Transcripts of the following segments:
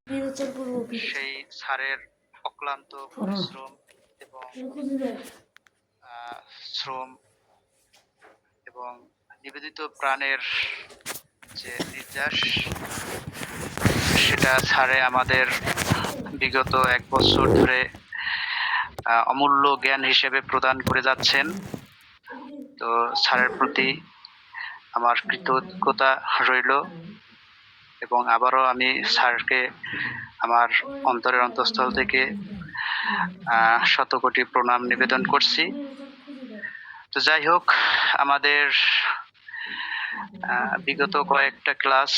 সেই স্যারের অক্লান্ত পরিশ্রম এবং শ্রম এবং নিবেদিত প্রাণের যে নির্যাস, সেটা স্যারে আমাদের বিগত 1 বছর ধরে অমূল্য জ্ঞান হিসেবে প্রদান করে যাচ্ছেন। তো স্যারের প্রতি আমার কৃতজ্ঞতা রইল এবং আবারও আমি স্যারকে আমার অন্তরের অন্তঃস্থল থেকে শতকোটি প্রণাম নিবেদন করছি। তো যাই হোক, আমাদের বিগত কয়েকটা ক্লাস,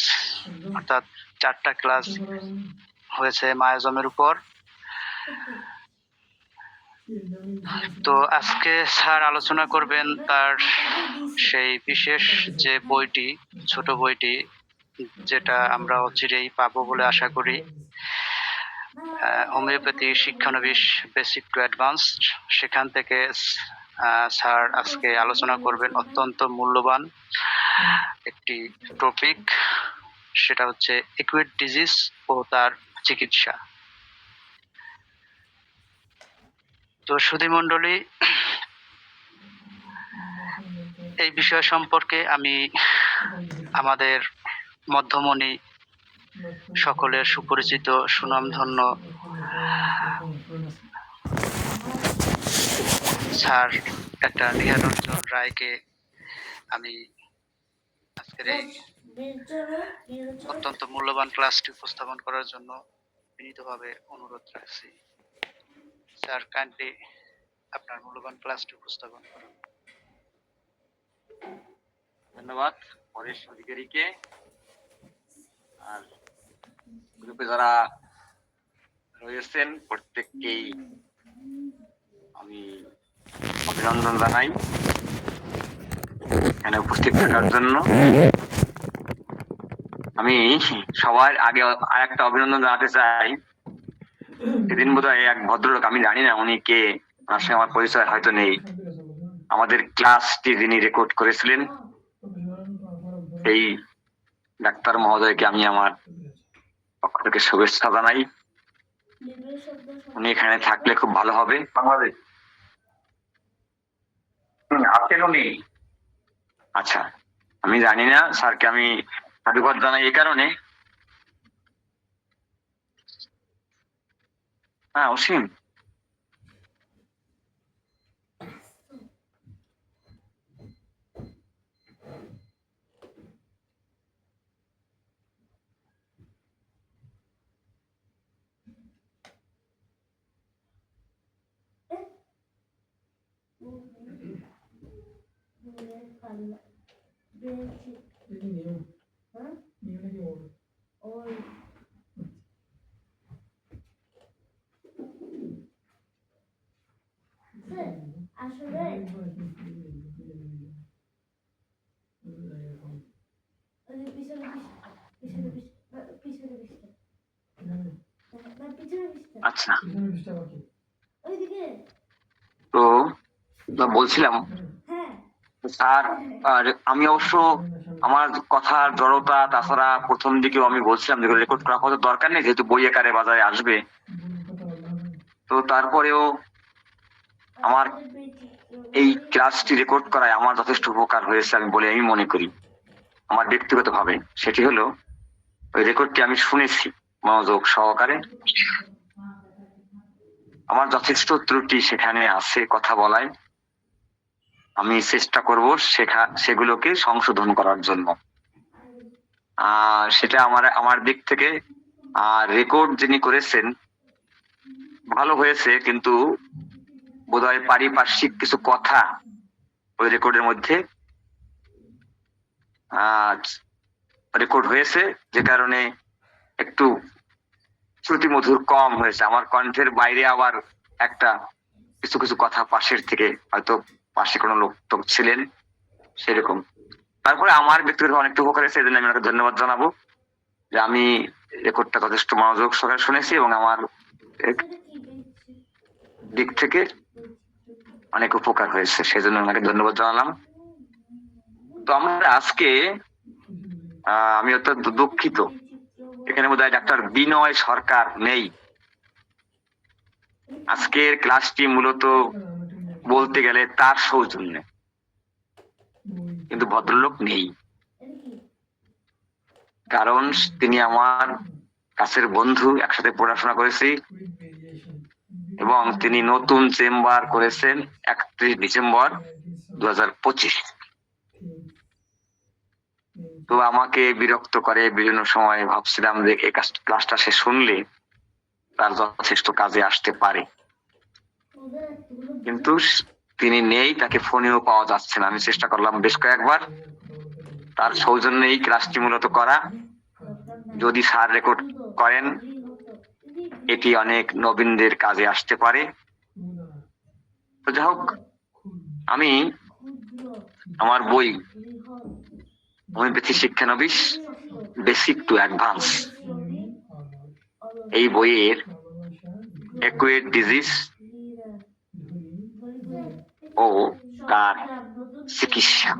অর্থাৎ 4টা ক্লাস হয়েছে মায়াজমের উপর। তো আজকে স্যার আলোচনা করবেন তার সেই বিশেষ যে বইটি, ছোট বইটি, যেটা আমরা অচিরেই পাবো বলে আশা করি, হোমিওপ্যাথি শিক্ষানবিশ বেসিক টু অ্যাডভান্সড। সেখান থেকে স্যার আজকে আলোচনা করবেন অত্যন্ত মূল্যবান একটি টপিক, সেটা হচ্ছে একুয়েট ডিজিজ ও তার চিকিৎসা। তো সুধী মণ্ডলী, এই বিষয় সম্পর্কে আমি আমাদের মধ্যমণি সকলের সুপরিচিত সুনামধন্য স্যার ডাক্তার নিহাররঞ্জন রায়কে আমি আজকের এই অত্যন্ত মূল্যবান ক্লাসটি উপস্থাপন করার জন্য বিনীতভাবে অনুরোধ রাখছি। স্যার, কাইন্ডলি আপনার মূল্যবান ক্লাসটি উপস্থাপন করুন। ধন্যবাদ পরেশ অধিকারীকে। আর গ্রুপে যারা রয়েছেন প্রত্যেককেই আমি অভিনন্দন জানাই এখানে উপস্থিত থাকার জন্য। আমি সবার আগে আর একটা অভিনন্দন জানাতে চাই। সেদিন বোধহয় এক ভদ্রলোক, আমি জানি না উনি কে, ওনার সঙ্গে আমার পরিচয় হয়তো নেই, আমাদের ক্লাসটি যিনি রেকর্ড করেছিলেন সেই ডাক্তার মহোদয়কে আমি আমার পক্ষ থেকে শুভেচ্ছা জানাই। উনি এখানে থাকলে খুব ভালো হবে। বাংলাদেশ আছেন উনি? আচ্ছা, আমি জানি না। স্যারকে আমি সাধুবাদ জানাই এই কারণে। হ্যাঁ, অসীম, আসলে আচ্ছা, তো বলছিলাম স্যার, আর আমি অবশ্য আমার কথার জড়তা, তাছাড়া প্রথম দিকেও আমি বলছিলাম যেগুলো রেকর্ড করা কত দরকার নেই, যেহেতু বই আকারে বাজারে আসবে। তো তারপরেও আমার এই ক্লাসটি রেকর্ড করায় আমার যথেষ্ট উপকার হয়েছে আমি বলে আমি মনে করি আমার ব্যক্তিগত ভাবে। সেটি হলো, ওই রেকর্ডটি আমি শুনেছি মনোযোগ সহকারে। আমার যথেষ্ট ত্রুটি সেখানে আছে কথা বলায়। আমি চেষ্টা করব সেগুলোকে সংশোধন করার জন্য। সেটা আমার দিক থেকে। আর রেকর্ড যিনি করেছেন ভালো হয়েছে, কিন্তু বোধহয় পারিপার্শ্বিক কিছু কথা ওই রেকর্ডের মধ্যে রেকর্ড হয়েছে, যে কারণে একটু শ্রুতিমধুর কম হয়েছে। আমার কণ্ঠের বাইরে আবার একটা কিছু কিছু কথা পাশের থেকে, হয়তো পাশে কোনো লোক টোক ছিলেন সেরকম। তারপরে আমার ব্যক্তিগত অনেকটা উপকার হয়েছে, এই জন্য আমি ওনাকে ধন্যবাদ জানাবো যে আমি রেকর্ডটা যথেষ্ট মনোযোগ সহকারে শুনেছি এবং আমার দিক থেকে অনেক উপকার হয়েছে, সেই জন্য ওনাকে ধন্যবাদ জানালাম। তো আমরা আজকে আমি অত্যন্ত দুঃখিত, এখানে এখানে বোধহয় ডাক্তার বিনয় সরকার নেই। আজকের ক্লাসটি মূলত বলতে গেলে তার সৌজন্যে, কিন্তু ভদ্রলোক নেই, কারণ তিনি আমার কাছের বন্ধু, একসাথে পড়াশোনা করেছি, এবং তিনি নতুন চেম্বার করেছেন 31 ডিসেম্বর 2025। তো আমাকে বিরক্ত করে বিভিন্ন সময়। ভাবছিলাম যে এই ক্লাসটা সে শুনলে তার যথেষ্ট কাজে আসতে পারে, কিন্তু তিনি নেই, তাকে ফোনেও পাওয়া যাচ্ছে না। আমি চেষ্টা করলাম বেশ কয়েকবার, তার সৌজন্যে এই ক্লাসটি মূলত করা। যদি স্যার রেকর্ড করেন এটি অনেক নবীনদের কাজে আসতে পারে। তো যাই হোক, আমি আমার বই হোমিওপ্যাথি শিক্ষানবিশ বেসিক টু অ্যাডভান্স, এই বইয়ের অ্যাকুয়েট ডিজিজ ও তার চিকিৎসা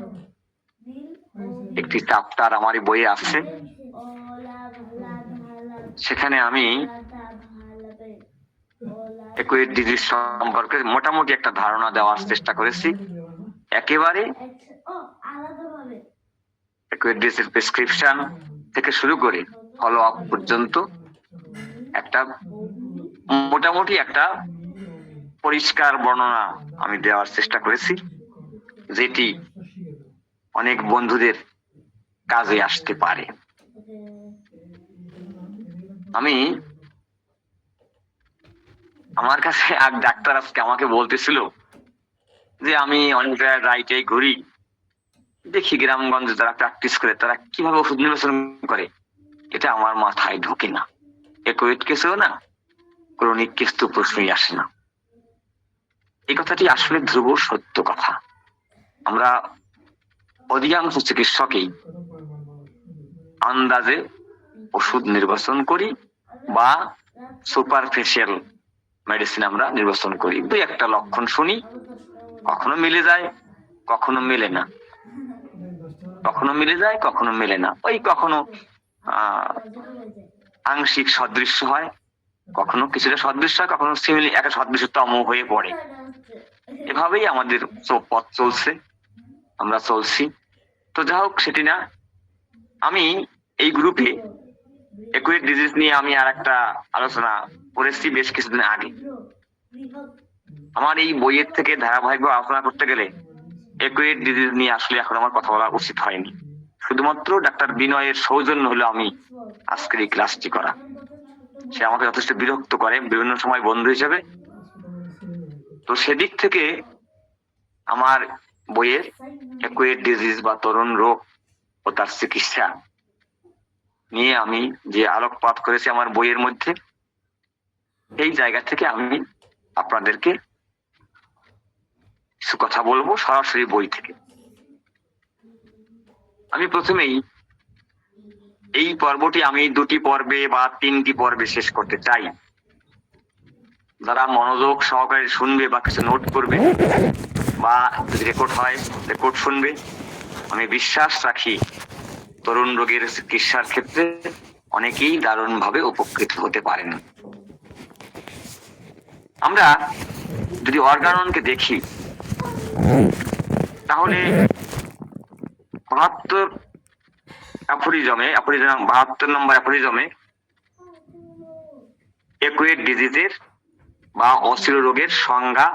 একটি চ্যাপ্টার আমার এই বইয়ে আছে। সেখানে আমি অ্যাকুয়েট ডিজিজ সম্পর্কে মোটামুটি একটা ধারণা দেওয়ার চেষ্টা করেছি। একেবারে অ্যাকুয়েট ডিজিজ প্রেসক্রিপশন থেকে শুরু করে ফলো আপ পর্যন্ত একটা মোটামুটি একটা পরিষ্কার বর্ণনা আমি দেওয়ার চেষ্টা করেছি, যেটি অনেক বন্ধুদের কাজে আসতে পারে। আমি আমার কাছে এক ডাক্তার আজকে আমাকে বলতেছিল যে আমি অনেক জায়গায় রাইটে ঘুরি, দেখি গ্রামগঞ্জে যারা প্র্যাকটিস করে তারা কিভাবে ওষুধ নির্বাচন করে, এটা আমার মাথায় ঢোকে না। অ্যাকুয়েট কেসেও না, ক্রনিক কেস তো প্রশ্নই আসে না। এই কথাটি আসলে ধ্রুব সত্য কথা। আমরা অধিকাংশ চিকিৎসকই আন্দাজে ওষুধ নির্বাচন করি বা সুপারফিশিয়াল মেডিসিন আমরা নির্বাচন করি। দুই একটা লক্ষণ শুনি, কখনো মিলে যায়, কখনো মেলে না, কখনো মিলে যায়, কখনো মেলে না। ওই কখনো আংশিক সদৃশ্য হয়, কখনো কিছুটা সদৃশ্য হয়, কখনো সিমিলি একটা সদৃশ্যতম হয়ে পড়ে। এভাবেই আমাদের পথ চলছে, আমরা চলছি। তো যাই হোক, সেটি না। আমি এই গ্রুপে অ্যাকুয়েট ডিজিজ নিয়ে আমি আর একটা আলোচনা করেছি বেশ কিছুদিন আগে। আমার এই বইয়ের থেকে ধারাবাহিকভাবে আলোচনা করতে গেলে অ্যাকুয়েট ডিজিজ নিয়ে আসলে এখন আমার কথা বলা উচিত হয়নি। শুধুমাত্র ডাক্তার বিনয়ের সৌজন্য হলো আমি আজকের এই ক্লাসটি করা। সে আমাকে যথেষ্ট বিরক্ত করে বিভিন্ন সময় বন্ধু হিসেবে। তো সেদিক থেকে আমার বইয়ের অ্যাকুয়েট ডিজিজ বা তরুণ রোগ ও তার চিকিৎসা নিয়ে আমি যে আলোকপাত করেছি আমার বইয়ের মধ্যে, এই জায়গা থেকে আমি আপনাদেরকে কিছু কথা বলবো সরাসরি বই থেকে। আমি প্রথমেই এই পর্বটি আমি 2টি পর্বে বা 3টি পর্বে শেষ করতে চাই। যারা মনোযোগ সহকারে শুনবে বা কিছু নোট করবে বা যদি রেকর্ড হয় রেকর্ড শুনবে, আমি বিশ্বাস রাখি তরুণ রোগের চিকিৎসার ক্ষেত্রে অনেকেই দারুণভাবে উপকৃত হতে পারেন। আমরা যদি অর্গাননকে দেখি তাহলে 72 নম্বর অ্যাফোরিজমে অ্যাকুয়েট ডিজিজের বা অস্থির রোগের সংজ্ঞা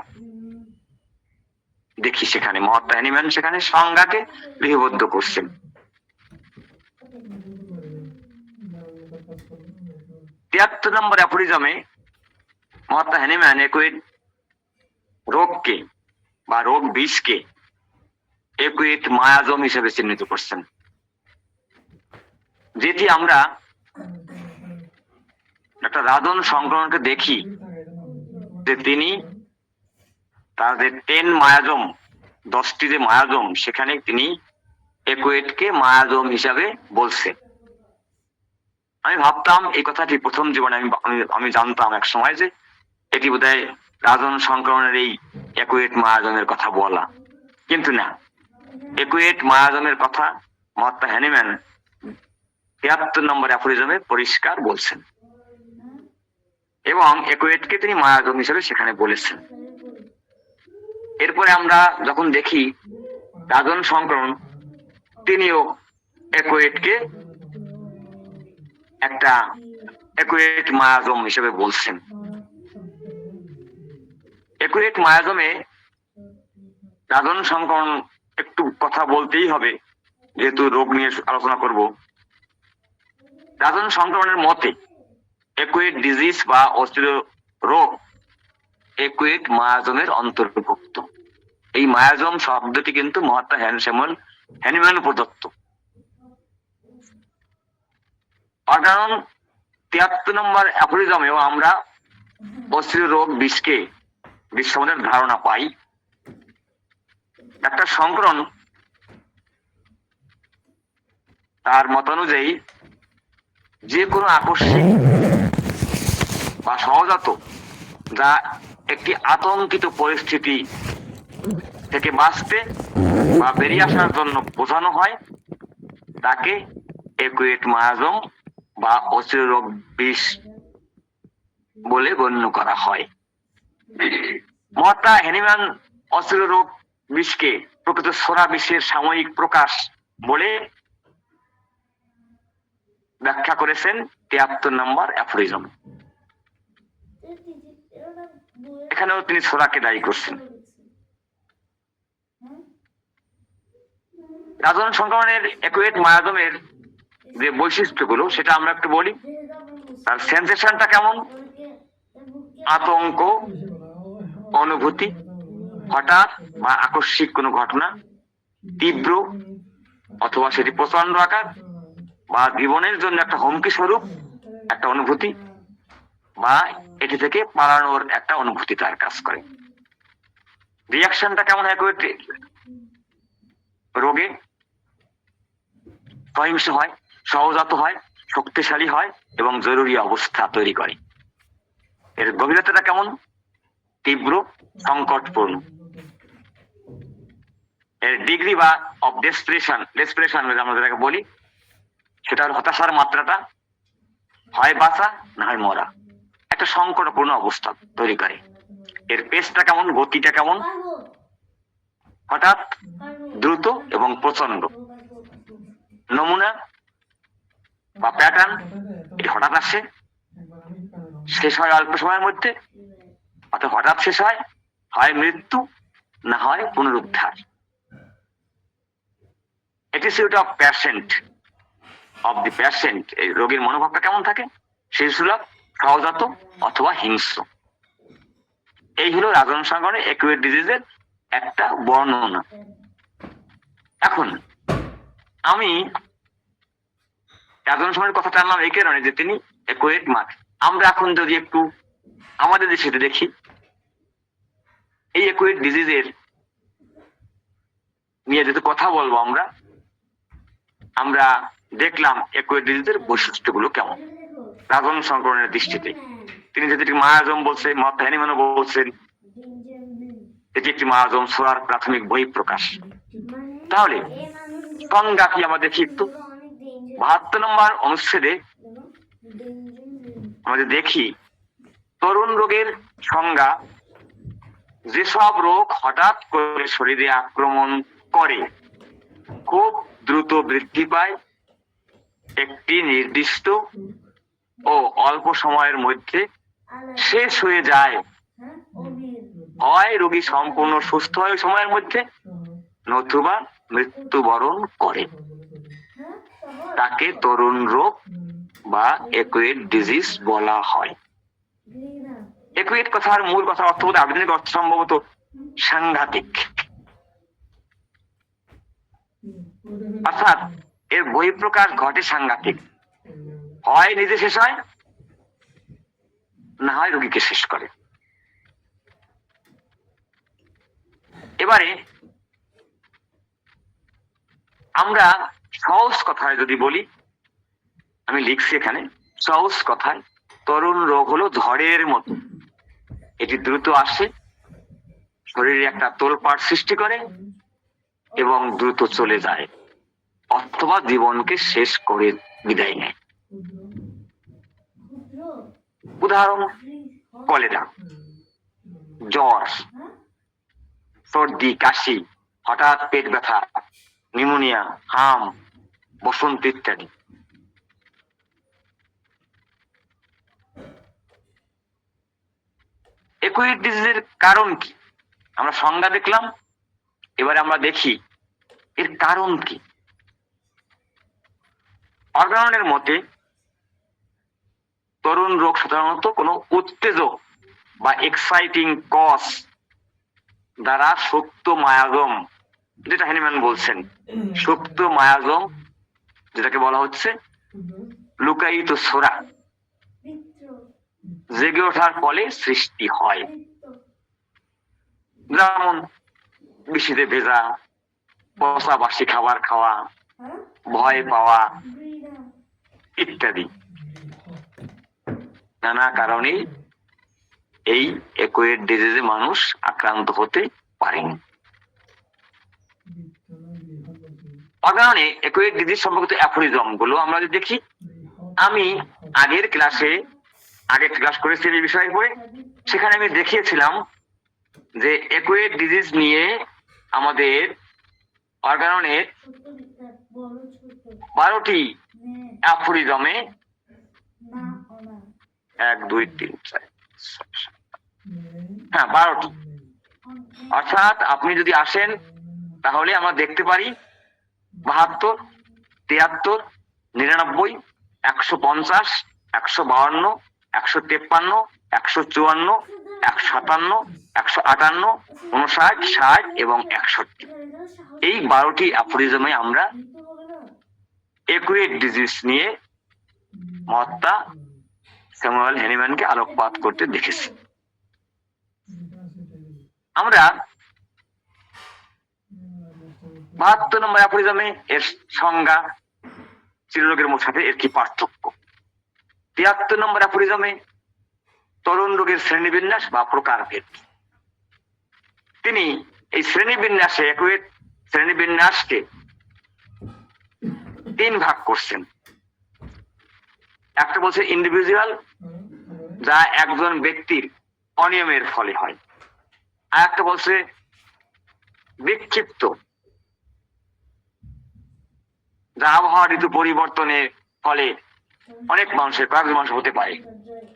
দেখি। সেখানে মহাত্মা হ্যানিম্যান সেখানে সংজ্ঞাকে লিপিবদ্ধ করছেন। 73 নম্বর অ্যাফোরিজমে মহাত্মা হ্যানিম্যান অ্যাকুয়েট রোগকে বা রোগ বিষকে অ্যাকুয়েট মায়াজম হিসেবে চিহ্নিত করছেন, যেটি আমরা একটা রাজন সংক্রমণকে দেখি যে তিনি তার যে 10 মায়াজম, 10টি যে মায়াজম, সেখানে তিনি অ্যাকুয়েটকে মায়াজম হিসাবে বলছে। আমি ভাবতাম এই কথাটি প্রথম জীবনে আমি জানতাম এক সময় যে এটি বোধহয় রাজন সংক্রমণের এই অ্যাকুয়েট মায়াজমের কথা বলা, কিন্তু না, অ্যাকুয়েট মায়াজমের কথা মহাত্মা হ্যানিম্যান 73 নম্বর অ্যাফোরিজমে পরিষ্কার বলছেন, এবং একুয়েটকে তিনি মায়াজম হিসেবে সেখানে বলেছেন। এরপরে আমরা যখন দেখি রাজন সংকরণ, তিনিও একুয়েটকে একটা একুয়েট মায়াজম হিসেবে বলছেন। একুয়েট মায়াজমে রাজন সংকরণ একটু কথা বলতেই হবে, যেহেতু রোগ নিয়ে আলোচনা করব। রাজন সংক্রমণের মতে একুয়েট ডিজিজ বা অস্থির রোগ একুয়েট মায়াজমের অন্তর্ভুক্ত। এই মায়াজম শব্দটি কিন্তু মহাত্মা হ্যানিম্যান প্রদত্ত। অর্গানন 73 নম্বর অ্যাফোরিজমেও আমরা অস্থির রোগ বিষ সম্বন্ধে ধারণা পাই। ডাক্তার সংকরণ তার মতানুযায়ী যে কোনো আকস্মিক বা সহজাত যা একটি আতঙ্কিত পরিস্থিতি থেকে বাঁচতে বা বেরিয়ে আসার জন্য বোঝানো হয়, তাকে একুয়েট মায়াজম বা অস্থির রোগ বিষ বলে গণ্য করা হয়। মহাত্মা হ্যানিম্যান অস্থির রোগ বিষকে প্রকৃত সোরা বিষের সাময়িক প্রকাশ বলে ব্যাখ্যা করেছেন 73 নম্বর অ্যাফোরিজম। এখানেও তিনি সোরাকে দায়ী করছেন। রাজন সংক্রমণের একুয়েট মায়াজমের যে বৈশিষ্ট্যগুলো সেটা আমরা একটু বলি। তার সেন্সেশনটা কেমন? আতঙ্ক অনুভূতি, হঠাৎ বা আকস্মিক কোনো ঘটনা, তীব্র অথবা সেটি প্রচন্ড আকার বা জীবনের জন্য একটা হুমকি স্বরূপ একটা অনুভূতি, বা এটি থেকে পালানোর একটা অনুভূতি তার কাজ করে। রিয়াকশনটা কেমন হয় একুয়েট রোগে? সহিংস হয়, সহজাত হয়, শক্তিশালী হয় এবং জরুরি অবস্থা তৈরি করে। এর গভীরতাটা কেমন? তীব্র, সংকটপূর্ণ। এর ডিগ্রি বা অফ ডেসপিরেশন আমরা যেটাকে বলি, সেটা হতাশার মাত্রাটা হয় বাঁচা না হয় মরা, একটা সংকটপূর্ণ অবস্থা তৈরি করে। এর পেসটা কেমন? গতিটা কেমন? হঠাৎ, দ্রুত এবং প্রচন্ড। নমুনা বা প্যাটার্ন, এটি হঠাৎ আসে, শেষ হয় অল্প সময়ের মধ্যে, অথবা হঠাৎ শেষ হয়, হয় মৃত্যু না হয় পুনরুদ্ধার। অ্যাটিটিউড অফ দি প্যাশেন্ট, এই রোগীর মনোভাবটা কেমন থাকে? শিশুসুলভ, সহজাত অথবা হিংস্র। এই হলো রাজন সংক্রমণের একুয়েট ডিজিজের একটা বর্ণনা। এখন আমি রাজন সংক্রমণের কথাটা আনলাম এই কারণে যে তিনি একুয়েট মাঠ। আমরা এখন যদি একটু আমাদের দেশে দেখি, এই একুয়েট ডিজিজের নিয়ে যেহেতু কথা বলবো আমরা দেখলাম একুয়েট ডিজিজের বৈশিষ্ট্যগুলো কেমন রাজন সংক্রমণের দৃষ্টিতে। তিনি যেটি মায়াজম বলছে, মহাত্মা হ্যানিম্যানও বলছেন এটি একটি মায়াজম, সোরার প্রাথমিক বহিঃপ্রকাশ। তাহলে সংজ্ঞা কি আমরা দেখি একটু। 72 নম্বর অনুচ্ছেদে আমাদের দেখি তরুণ রোগের সংজ্ঞা: যেসব রোগ হঠাৎ করে শরীরে আক্রমণ করে, খুব দ্রুত বৃদ্ধি পায়, একটি নির্দিষ্ট ও অল্প সময়ের মধ্যে শেষ হয়ে যায়, হয় রোগী সম্পূর্ণ সুস্থ হয় সময়ের মধ্যে, নতুবা মৃত্যুবরণ করে, তাকে তরুণ রোগ বা একুয়েট ডিজিজ বলা হয়। একুয়েট কথার মূল কথার অর্থ বলতে আধুনিক অর্থ সম্ভবত সাংঘাতিক, অর্থাৎ এর বহিঃপ্রকাশ ঘটে সাংঘাতিক, হয় নিজে শেষ হয় না হয় রোগীকে শেষ করে। এবারে আমরা সহজ কথায় যদি বলি, আমি লিখছি এখানে সহজ কথায়, তরুণ রোগ হলো ঝড়ের মতো। এটি দ্রুত আসে, শরীরে একটা তোলপাড় সৃষ্টি করে এবং দ্রুত চলে যায়, অথবা জীবনকে শেষ করে বিদায় নেয়। উদাহরণ: কলেরা, জ্বর, সর্দি, কাশি, হঠাৎ পেট ব্যথা, নিউমোনিয়া, হাম, বসন্ত ইত্যাদি। অ্যাকুয়েট ডিজিজের কারণ কি? আমরা সংজ্ঞা দেখলাম, এবারে আমরা দেখি এর কারণ কি। অর্গাননের মতে তরুণ রোগ সাধারণত কোনো উত্তেজক বা এক্সাইটিং কজ দ্বারা সুপ্ত মায়াজম, যেটা হ্যানিম্যান বলছেন, সুপ্ত মায়াজম, যেটাকে বলা হচ্ছে লুকায়িত ছোরা, জেগে ওঠার ফলে সৃষ্টি হয়। যেমন বিষিতে ভেজা, পচা বাসি খাবার খাওয়া, ভয় পাওয়া ইত্যাদি। নানা কারণে এই অ্যাকুয়েট ডিজিজে মানুষ আক্রান্ত হতে পারেন। অর্গাননে অ্যাকুয়েট ডিজিজ সম্পর্কিত অ্যাফোরিজম গুলো আমরা যদি দেখি, আমি আগের ক্লাস করেছি এই বিষয়ে পড়ে, সেখানে আমি দেখিয়েছিলাম যে অ্যাকুয়েট ডিজিজ নিয়ে আমাদের অর্গাননের 12টি অ্যাফোরিজমে 1 2 3 4 12টি, অর্থাৎ আপনি যদি আসেন তাহলে আমরা দেখতে পারি 72, 73, 99, 150, 152, 153, 154, 157, 158, 59, 60 এবং 61। এই 12টি অ্যাফোরিজমে আমরা অ্যাকুয়েট ডিজিজ নিয়ে মহাত্মা স্যামুয়েল হ্যানিম্যানকে আলোকপাত করতে দেখেছি। আমরা 72 নম্বর অ্যাফোরিজমে এর সংজ্ঞা, চিররোগের সাথে এর কি পার্থক্য। 73 নম্বর অ্যাফোরিজমে তরুণ রোগের শ্রেণীবিন্যাস বা প্রকারভেদ। তিনি এই অ্যাকুয়েট শ্রেণীবিন্যাসকে 3 ভাগ করছেন। একটা বলছে ইন্ডিভিজুয়াল, যা একজন ব্যক্তির অনিয়মের ফলে হয়। আর একটা বলছে বিক্ষিপ্ত, যা আবহাওয়া ঋতু পরিবর্তনের ফলে অনেক মানুষের, কয়েকজন মানুষ হতে পারে।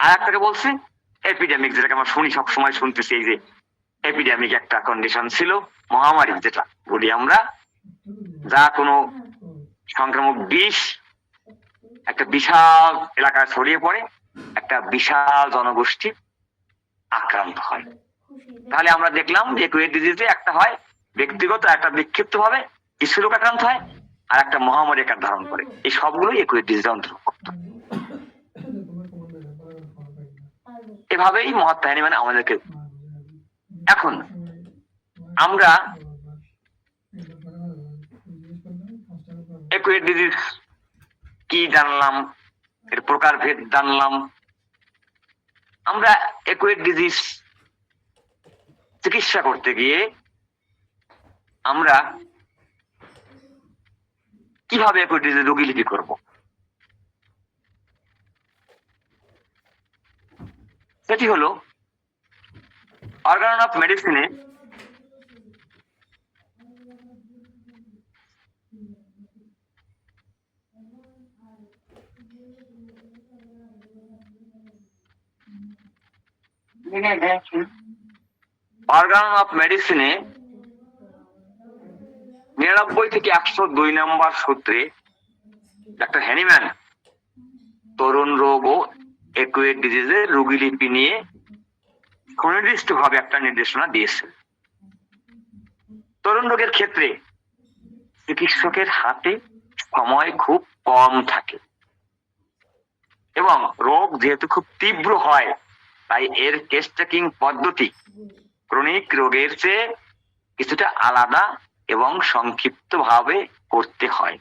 আর একটাকে বলছে এপিডেমিক, যেটাকে আমরা সবসময় শুনতেছি, এই যে এপিডেমিক একটা কন্ডিশন ছিল, মহামারী যেটা বলি আমরা, যা কোনো সংক্রামক বিষ একটা বিশাল এলাকায় ছড়িয়ে পড়ে, একটা বিশাল জনগোষ্ঠী আক্রান্ত হয়। তাহলে আমরা দেখলাম যে অ্যাকুয়েট ডিজিজে একটা হয় ব্যক্তিগত, একটা বিক্ষিপ্ত ভাবে কিছু লোক আক্রান্ত হয়, আর একটা মহামারী আকার ধারণ করে। এই সবগুলোই অ্যাকুয়েট ডিজিজের অন্তর্ভুক্ত। এভাবেই মহাত্মা হ্যানিম্যান আমাদেরকে। এখন আমরা অ্যাকুয়েট ডিজিজ কি জানলাম, এর প্রকারভেদ জানলাম। আমরা অ্যাকুয়েট ডিজিজ চিকিৎসা করতে গিয়ে আমরা কিভাবে অ্যাকুয়েট ডিজিজ রোগীলিপি করব, সেটি হলো অর্গানন অফ মেডিসিনে অর্গানন অফ মেডিসিনে 99 থেকে 102 নম্বর সূত্রে ডাক্তার হ্যানিম্যান তরুণ রোগ ও অ্যাকুয়েট ডিজিজের রোগীলিপি নিয়ে সুনির্দিষ্ট ভাবে একটা নির্দেশনা দিয়েছে। তরুণ রোগের ক্ষেত্রে চিকিৎসকের হাতে সময় খুব কম থাকে এবং রোগ যেহেতু খুব তীব্র হয়, তাই এর কেস টেকিং পদ্ধতি ক্রনিক রোগের চেয়ে কিছুটা আলাদা এবং সংক্ষিপ্ত ভাবে করতে হয়।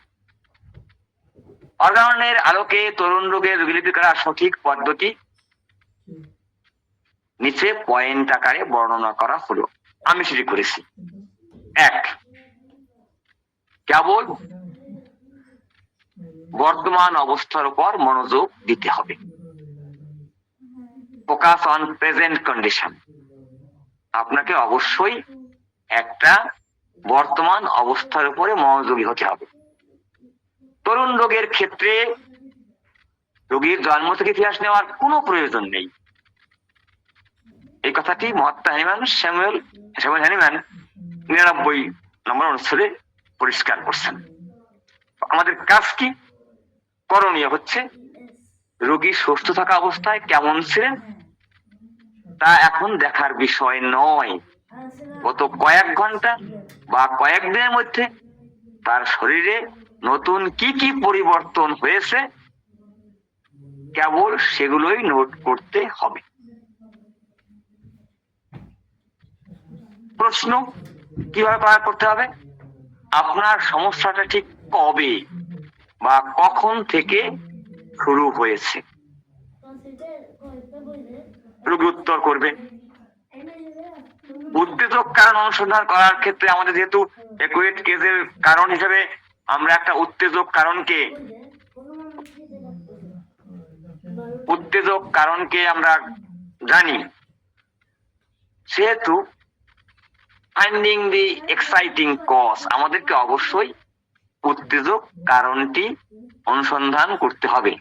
অর্গাননের আলোকে তরুণ রোগের রোগীলিপি করার সঠিক পদ্ধতি নিচে পয়েন্ট আকারে বর্ণনা করা হলো। আমি সেটি করেছি। 1, কেবল বর্তমান অবস্থার উপর মনোযোগ দিতে হবে। Focus on present condition. আপনাকে অবশ্যই একটা বর্তমান অবস্থার উপরে মনোযোগী হতে হবে। তরুণ রোগের ক্ষেত্রে রোগীর জন্ম থেকে ইতিহাস নেওয়ার কোনো প্রয়োজন নেই। এই কথাটি মহাত্মা স্যামুয়েল হ্যানিম্যান 99 নম্বর অনুচ্ছেদে পরিষ্কার করছেন। আমাদের কাজ কি? করণীয় হচ্ছে রোগী সুস্থ থাকা অবস্থায় কেমন ছিলেন তা এখন দেখার বিষয় নয়। গত কয়েক ঘন্টা বা কয়েকদিনের মধ্যে তার শরীরে নতুন কি কি পরিবর্তন হয়েছে কেবল সেগুলোই নোট করতে হবে। প্রশ্ন কিভাবে করতে হবে? আপনার সমস্যাটা ঠিক কবে বা কখন থেকে শুরু হয়েছে? রোগী উত্তর করবে। উত্তেজক কারণ অনুসন্ধান করার ক্ষেত্রে আমাদের যেহেতু একুয়েট কেসের কারণ হিসেবে আমরা একটা উত্তেজক কারণকে আমরা জানি, সেহেতু ফাইন্ডিং দি এক্সাইটিং কজ, আমাদেরকে অবশ্যই উত্তেজক কারণটি অনুসন্ধান করতে হবে।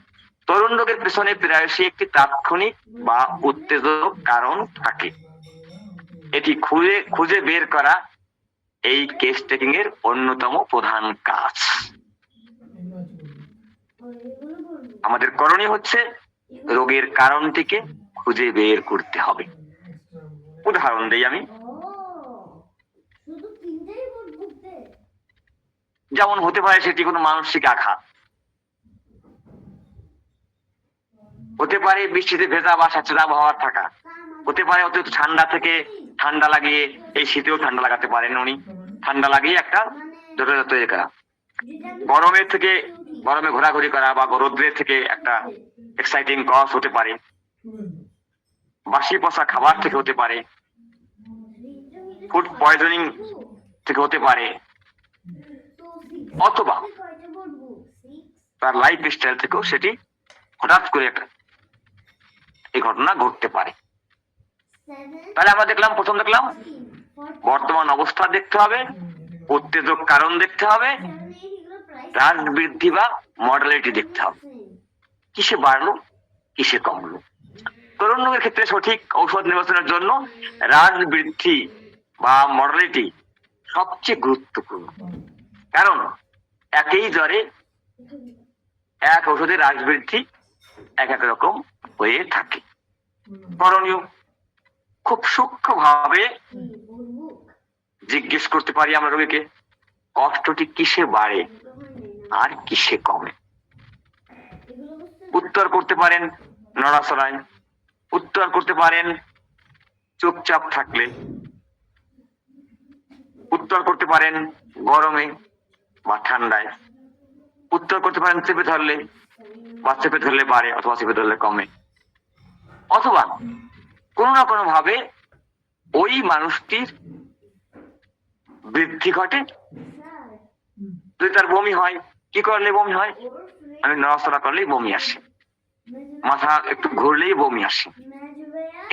তরুণ রোগের পেছনে প্রায়শই একটি তাৎক্ষণিক বা উত্তেজক কারণ থাকে। এটি খুঁজে বের করা এই কেস টেকিং এর অন্যতম প্রধান কাজ। আমাদের করণীয় হচ্ছে রোগের কারণটিকে খুঁজে বের করতে হবে। উদাহরণ দেই আমি। যেমন হতে পারে সেটি কোনো মানসিক আঘাত, হতে পারে বৃষ্টিতে ভেজা বা স্যাঁতসেঁতে আবহাওয়া থাকা, হতে পারে অতিরিক্ত ঠান্ডা থেকে ঠান্ডা লাগিয়ে, এই শীতেও ঠান্ডা লাগাতে পারেন উনি, ঠান্ডা লাগিয়ে একটা জটিলতা তৈরি করা, গরমে ঘোরাঘুরি করা বা রৌদ্রের থেকে একটা এক্সাইটিং কজ হতে পারে, বাসি পচা খাবার থেকে হতে পারে, ফুড পয়জনিং থেকে হতে পারে, অথবা তার লাইফ স্টাইল থেকেও সেটি হঠাৎ করে একটা এই ঘটনা ঘটতে পারে। তাহলে আমরা প্রথম দেখলাম বর্তমান অবস্থা দেখতে হবে, উত্তেজক কারণ দেখতে হবে, হ্রাস বৃদ্ধি বা মডালিটি দেখতে হবে, কিসে বাড়লো কিসে কমলো। তরুণ রোগের ক্ষেত্রে সঠিক ঔষধ নির্বাচনের জন্য হ্রাস বৃদ্ধি বা মডালিটি সবচেয়ে গুরুত্বপূর্ণ। কারণ একই জ্বরে এক ঔষধের হ্রাস বৃদ্ধি এক এক রকম হয়ে থাকে। করণীয় খুব সূক্ষ্মভাবে জিজ্ঞেস করতে পারি আমরা রোগীকে, কষ্টটি কিসে বাড়ে আর কিসে কমে। উত্তর করতে পারেন নড়াচড়ায়, উত্তর করতে পারেন চুপচাপ থাকলে, উত্তর করতে পারেন গরমে বা ঠান্ডায়, উত্তর করতে পারেন চেপে ধরলে বা চেপে ধরলে বাড়ে অথবা চেপে ধরলে কমে, অথবা কোনো না কোনো ভাবে ওই মানুষটির বৃদ্ধি ঘটে। যদি তার বমি হয়, কি করলে বমি হয়? আমি নড়াচড়া করলেই বমি আসে, মাথা একটু ঘুরলেই বমি আসে।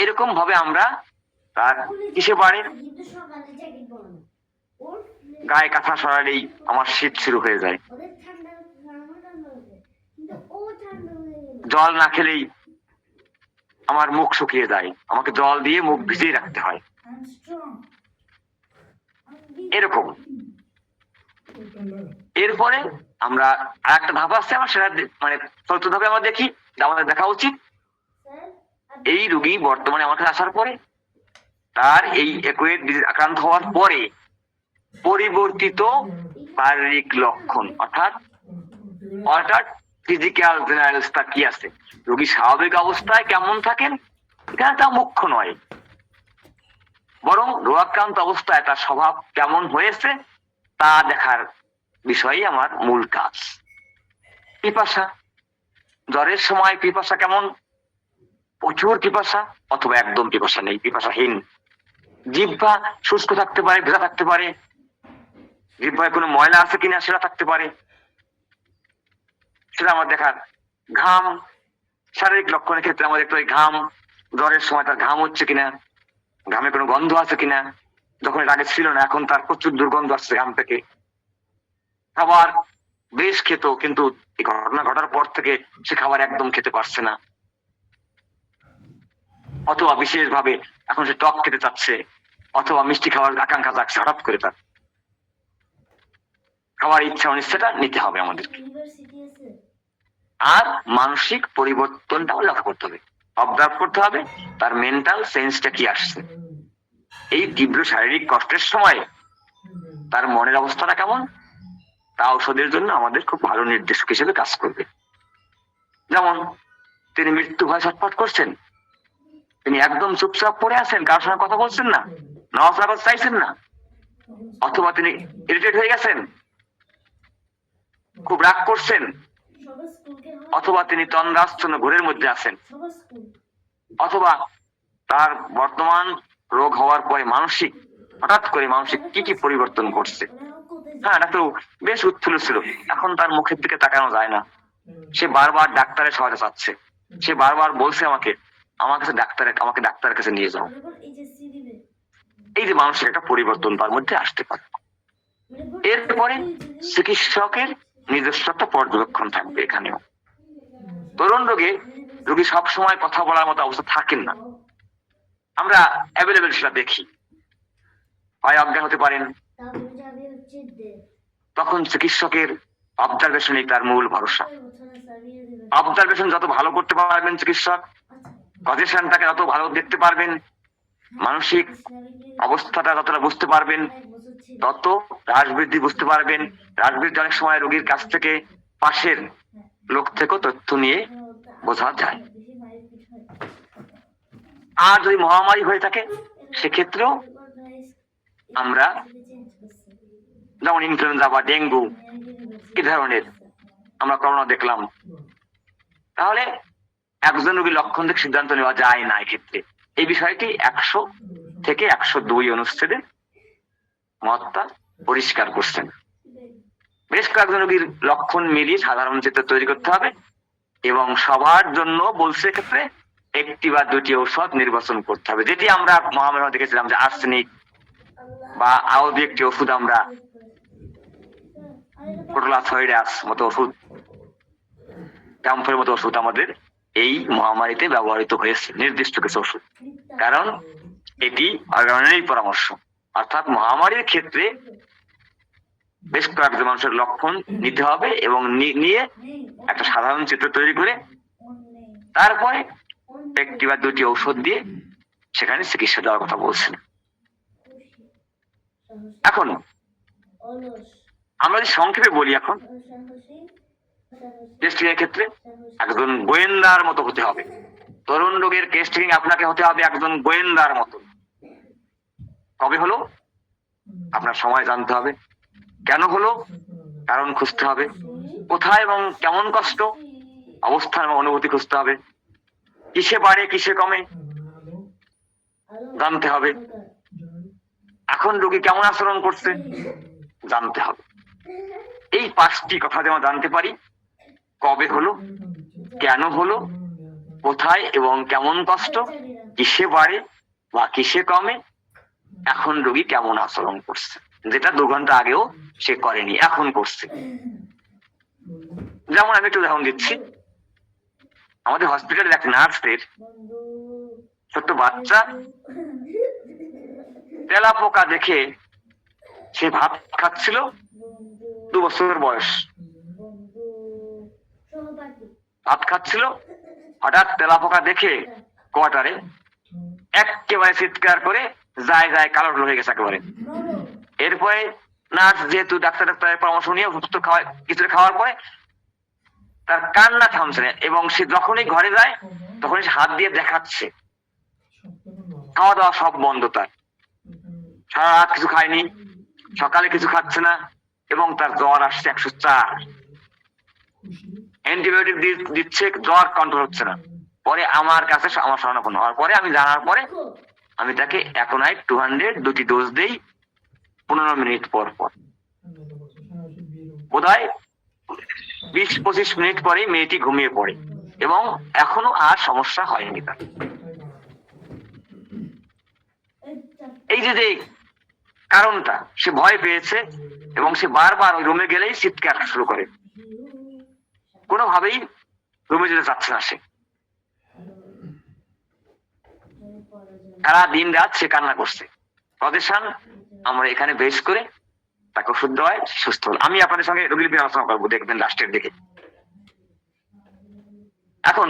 এরকম ভাবে আমরা তার কিসে বাড়ে, গায়ে কাঁথা সরালেই আমার শীত শুরু হয়ে যায়, জল না খেলেই আমার মুখ শুকিয়ে যায়, আমাকে জল দিয়ে মুখ ভিজিয়ে রাখতে হয়। এরকম। এরপরে আমরা আর একটা ধাপ আসছে, আমার সেটা চতুর্থ ধাপে আমরা দেখি, আমাদের দেখা উচিত এই রোগী বর্তমানে আমার কাছে আসার পরে তার এই একুয়েট ডিজিজ আক্রান্ত হওয়ার পরে পরিবর্তিত শারীরিক লক্ষণ অর্থাৎ ফিজিক্যাল জেনারেলস তা কি আছে, রোগী স্বাভাবিক অবস্থায় কেমন থাকেন এখানে তা মুখ্য নয়, বরং রোগাক্রান্ত অবস্থায় তার স্বভাব কেমন হয়েছে তা দেখার বিষয়ই আমার মূল কাজ। পিপাসা, জ্বরের সময় পিপাসা কেমন, প্রচুর পিপাসা অথবা একদম পিপাসা নেই, পিপাসাহীন। জিহ্বা শুষ্ক থাকতে পারে, ভেজা থাকতে পারে, জিহ্বায় কোনো ময়লা আছে কিনা সেটা থাকতে পারে, সেটা আমার দেখার। ঘাম, শারীরিক লক্ষণের ক্ষেত্রে আমাদের একটু ঘাম, জ্বরের সময় তার ঘাম হচ্ছে কিনা, ঘামে কোনো গন্ধ আছে কিনা, যখন এর আগে ছিল না এখন তার প্রচুর দুর্গন্ধ আসছে ঘাম থেকে। খাবার বেশ খেত, কিন্তু এই ঘটনা ঘটার পর থেকে সে খাবার একদম খেতে পারছে না, অথবা বিশেষ ভাবে এখন সে টক খেতে চাচ্ছে, অথবা মিষ্টি খাওয়ার আকাঙ্ক্ষা জাগছে হঠাৎ করে। তার খাওয়ার ইচ্ছা অনিচ্ছাটা নিতে হবে আমাদেরকে। আর মানসিক পরিবর্তনটাও লক্ষ্য করতে হবে, অবজার্ভ করতে হবে তার মেন্টাল সেন্সটা কি আসছে। এই তীব্র শারীরিক কষ্টের সময় তার মনের অবস্থাটা কেমন, তা ঔষধের জন্য আমাদের খুব ভালো নির্দেশক হিসেবে কাজ করবে। যেমন তিনি মৃত্যু ভয় ছটফট করছেন, তিনি একদম চুপচাপ পড়ে আছেন, কারোর সঙ্গে কথা বলছেন না, নড়াচড়া করতে চাইছেন না, অথবা তিনি ইরিটেট হয়ে গেছেন, খুব রাগ করছেন, অথবা তিনি তন্দ্রাচ্ছন্ন ঘোরের মধ্যে আছেন, অথবা তার বর্তমান রোগ হওয়ার পরে মানসিক হঠাৎ করে মানসিক কি কি পরিবর্তন করছে। হ্যাঁ, ডাক্তার বেশ উৎফুল্ল ছিল, এখন তার মুখের দিকে তাকানো যায় না, সে বারবার ডাক্তারের সহায়তা চাচ্ছে, সে বারবার বলছে আমাকে আমাকে ডাক্তারের কাছে নিয়ে যাও। এই যে মানসিক একটা পরিবর্তন তার মধ্যে আসতে পারে। এরপরে চিকিৎসকের নিজস্ব একটা পর্যবেক্ষণ থাকবে এখানেও। তরুণ রোগী সবসময় কথা বলার মতো অবস্থা থাকেন না, আমরা অ্যাভেলেবেল সেটা দেখি, হয় অজ্ঞান হতে পারেন, তখন চিকিৎসকের অবজারভেশনই তার মূল ভরসা। অবজারভেশন যত ভালো করতে পারবেন চিকিৎসক, কজেশনটাকে যত ভালো দেখতে পারবেন, মানসিক অবস্থাটা যতটা বুঝতে পারবেন, তত হ্রাসবৃদ্ধি বুঝতে পারবেন। হ্রাসবৃদ্ধি অনেক সময় রোগীর কাছ থেকে পাশের লোক থেকেও তথ্য নিয়ে বোঝা যায়। আর যদি মহামারী হয়ে থাকে সেক্ষেত্রেও আমরা যেমন ইনফ্লুয়েঞ্জা বা ডেঙ্গু এই ধরনের আমরা করোনা দেখলাম, তাহলে একজন রোগীর লক্ষণ থেকে সিদ্ধান্ত নেওয়া যায় না। এক্ষেত্রে এই বিষয়টি 100 থেকে 102 অনুচ্ছেদে মতটা পরিষ্কার করছেন। বেশ কয়েকজন রোগীর লক্ষণ মিলিয়ে সাধারণ চিত্র তৈরি করতে হবে, এবং সবার জন্য বলছে এক্ষেত্রে 1টি বা 2টি ঔষধ নির্বাচন করতে হবে। যেটি আমরা মহামারী দেখেছিলাম যে আর্সেনিক বা আরো 2-1টি ওষুধ, আমরা প্রোটোলাথয়েডাস মতো ওষুধ, ট্যাম্পের মতো ওষুধ আমাদের এই মহামারীতে ব্যবহৃত হয়েছে, নির্দিষ্ট কিছু ওষুধ। কারণ এটি অর্গানের পরামর্শ, অর্থাৎ মহামারীর ক্ষেত্রে বেশ কয়েকজন মানুষের লক্ষণ নিতে হবে এবং নিয়ে একটা সাধারণ চিত্র তৈরি করে তারপরে 1টি বা 2টি ঔষধ দিয়ে সেখানে চিকিৎসা দেওয়ার কথা বলছেন। এখন আমরা যদি সংক্ষেপে বলি, এখন টেস্টিং এর ক্ষেত্রে একজন গোয়েন্দার মতো হতে হবে। তরুণ রোগের টেস্টিং আপনাকে হতে হবে একজন গোয়েন্দার মতো। কবে হলো আপনার সময় জানতে হবে, কেন হলো কারণ খুঁজতে হবে, কোথায় এবং কেমন কষ্ট অবস্থান এবং অনুভূতি খুঁজতে হবে, কিসে বাড়ে কিসে কমে জানতে হবে, এখন রোগী কেমন আচরণ করছে জানতে হবে। এই 5টি কথা যেমন জানতে পারি, কবে হলো, কেন হলো, কোথায় এবং কেমন কষ্ট, কিসে বাড়ে বা কিসে কমে, এখন রোগী কেমন আচরণ করছে, যেটা 2 ঘন্টা আগেও সে করেনি এখন করছে। যেমন আমি একটু উদাহরণ দিচ্ছি, আমাদের হসপিটালের এক নার্সের ছোট্ট বাচ্চা তেলাপোকা দেখে সে ভাত খাচ্ছিল, 2 বছরের বয়স, ভাত খাচ্ছিল, হঠাৎ তেলাপোকা দেখে কোয়ার্টারে একেবারে চিৎকার করে যায় কালো হয়ে গেছে একেবারে। এরপরে নার্স যেহেতু ডাক্তারের পরামর্শ নিয়ে ওষুধ কিছু খাওয়ার পরে তার কান্না থামছে না, এবং সে যখনই ঘরে যায় তখনই সে হাত দিয়ে দেখাচ্ছে, খাওয়া দাওয়া সব বন্ধ, তার সারা রাত কিছু খায়নি, সকালে কিছু খাচ্ছে না, এবং তার জ্বর আসছে 104, অ্যান্টিবায়োটিক দিচ্ছে, জ্বর কন্ট্রোল হচ্ছে না। পরে আমার কাছে আমার শরণাপন্ন হওয়ার পরে আমি জানার পরে আমি তাকে অ্যাকোনাইট 200 2টি ডোজ দেই 15 মিনিট পর পর। বোধহয় 20-25 মিনিট পরে মেয়েটি ঘুমিয়ে পড়ে এবং এখনো আর সমস্যা হয়নি তার। এই যে যে কারণটা, সে ভয় পেয়েছে এবং সে বারবার ওই রুমে গেলেই চিৎকার শুরু করে, কোনোভাবেই রুমে যেতে চাচ্ছে না সে। সারা দিন রাত সে কান্না করছে। পজিশন আমরা এখানে বেশ করে তাকে ওষুধ দেওয়ায় সুস্থ হল। আমি আপনাদের সঙ্গে রোগীর আলোচনা করবো, দেখবেন লাস্টের দিকে। এখন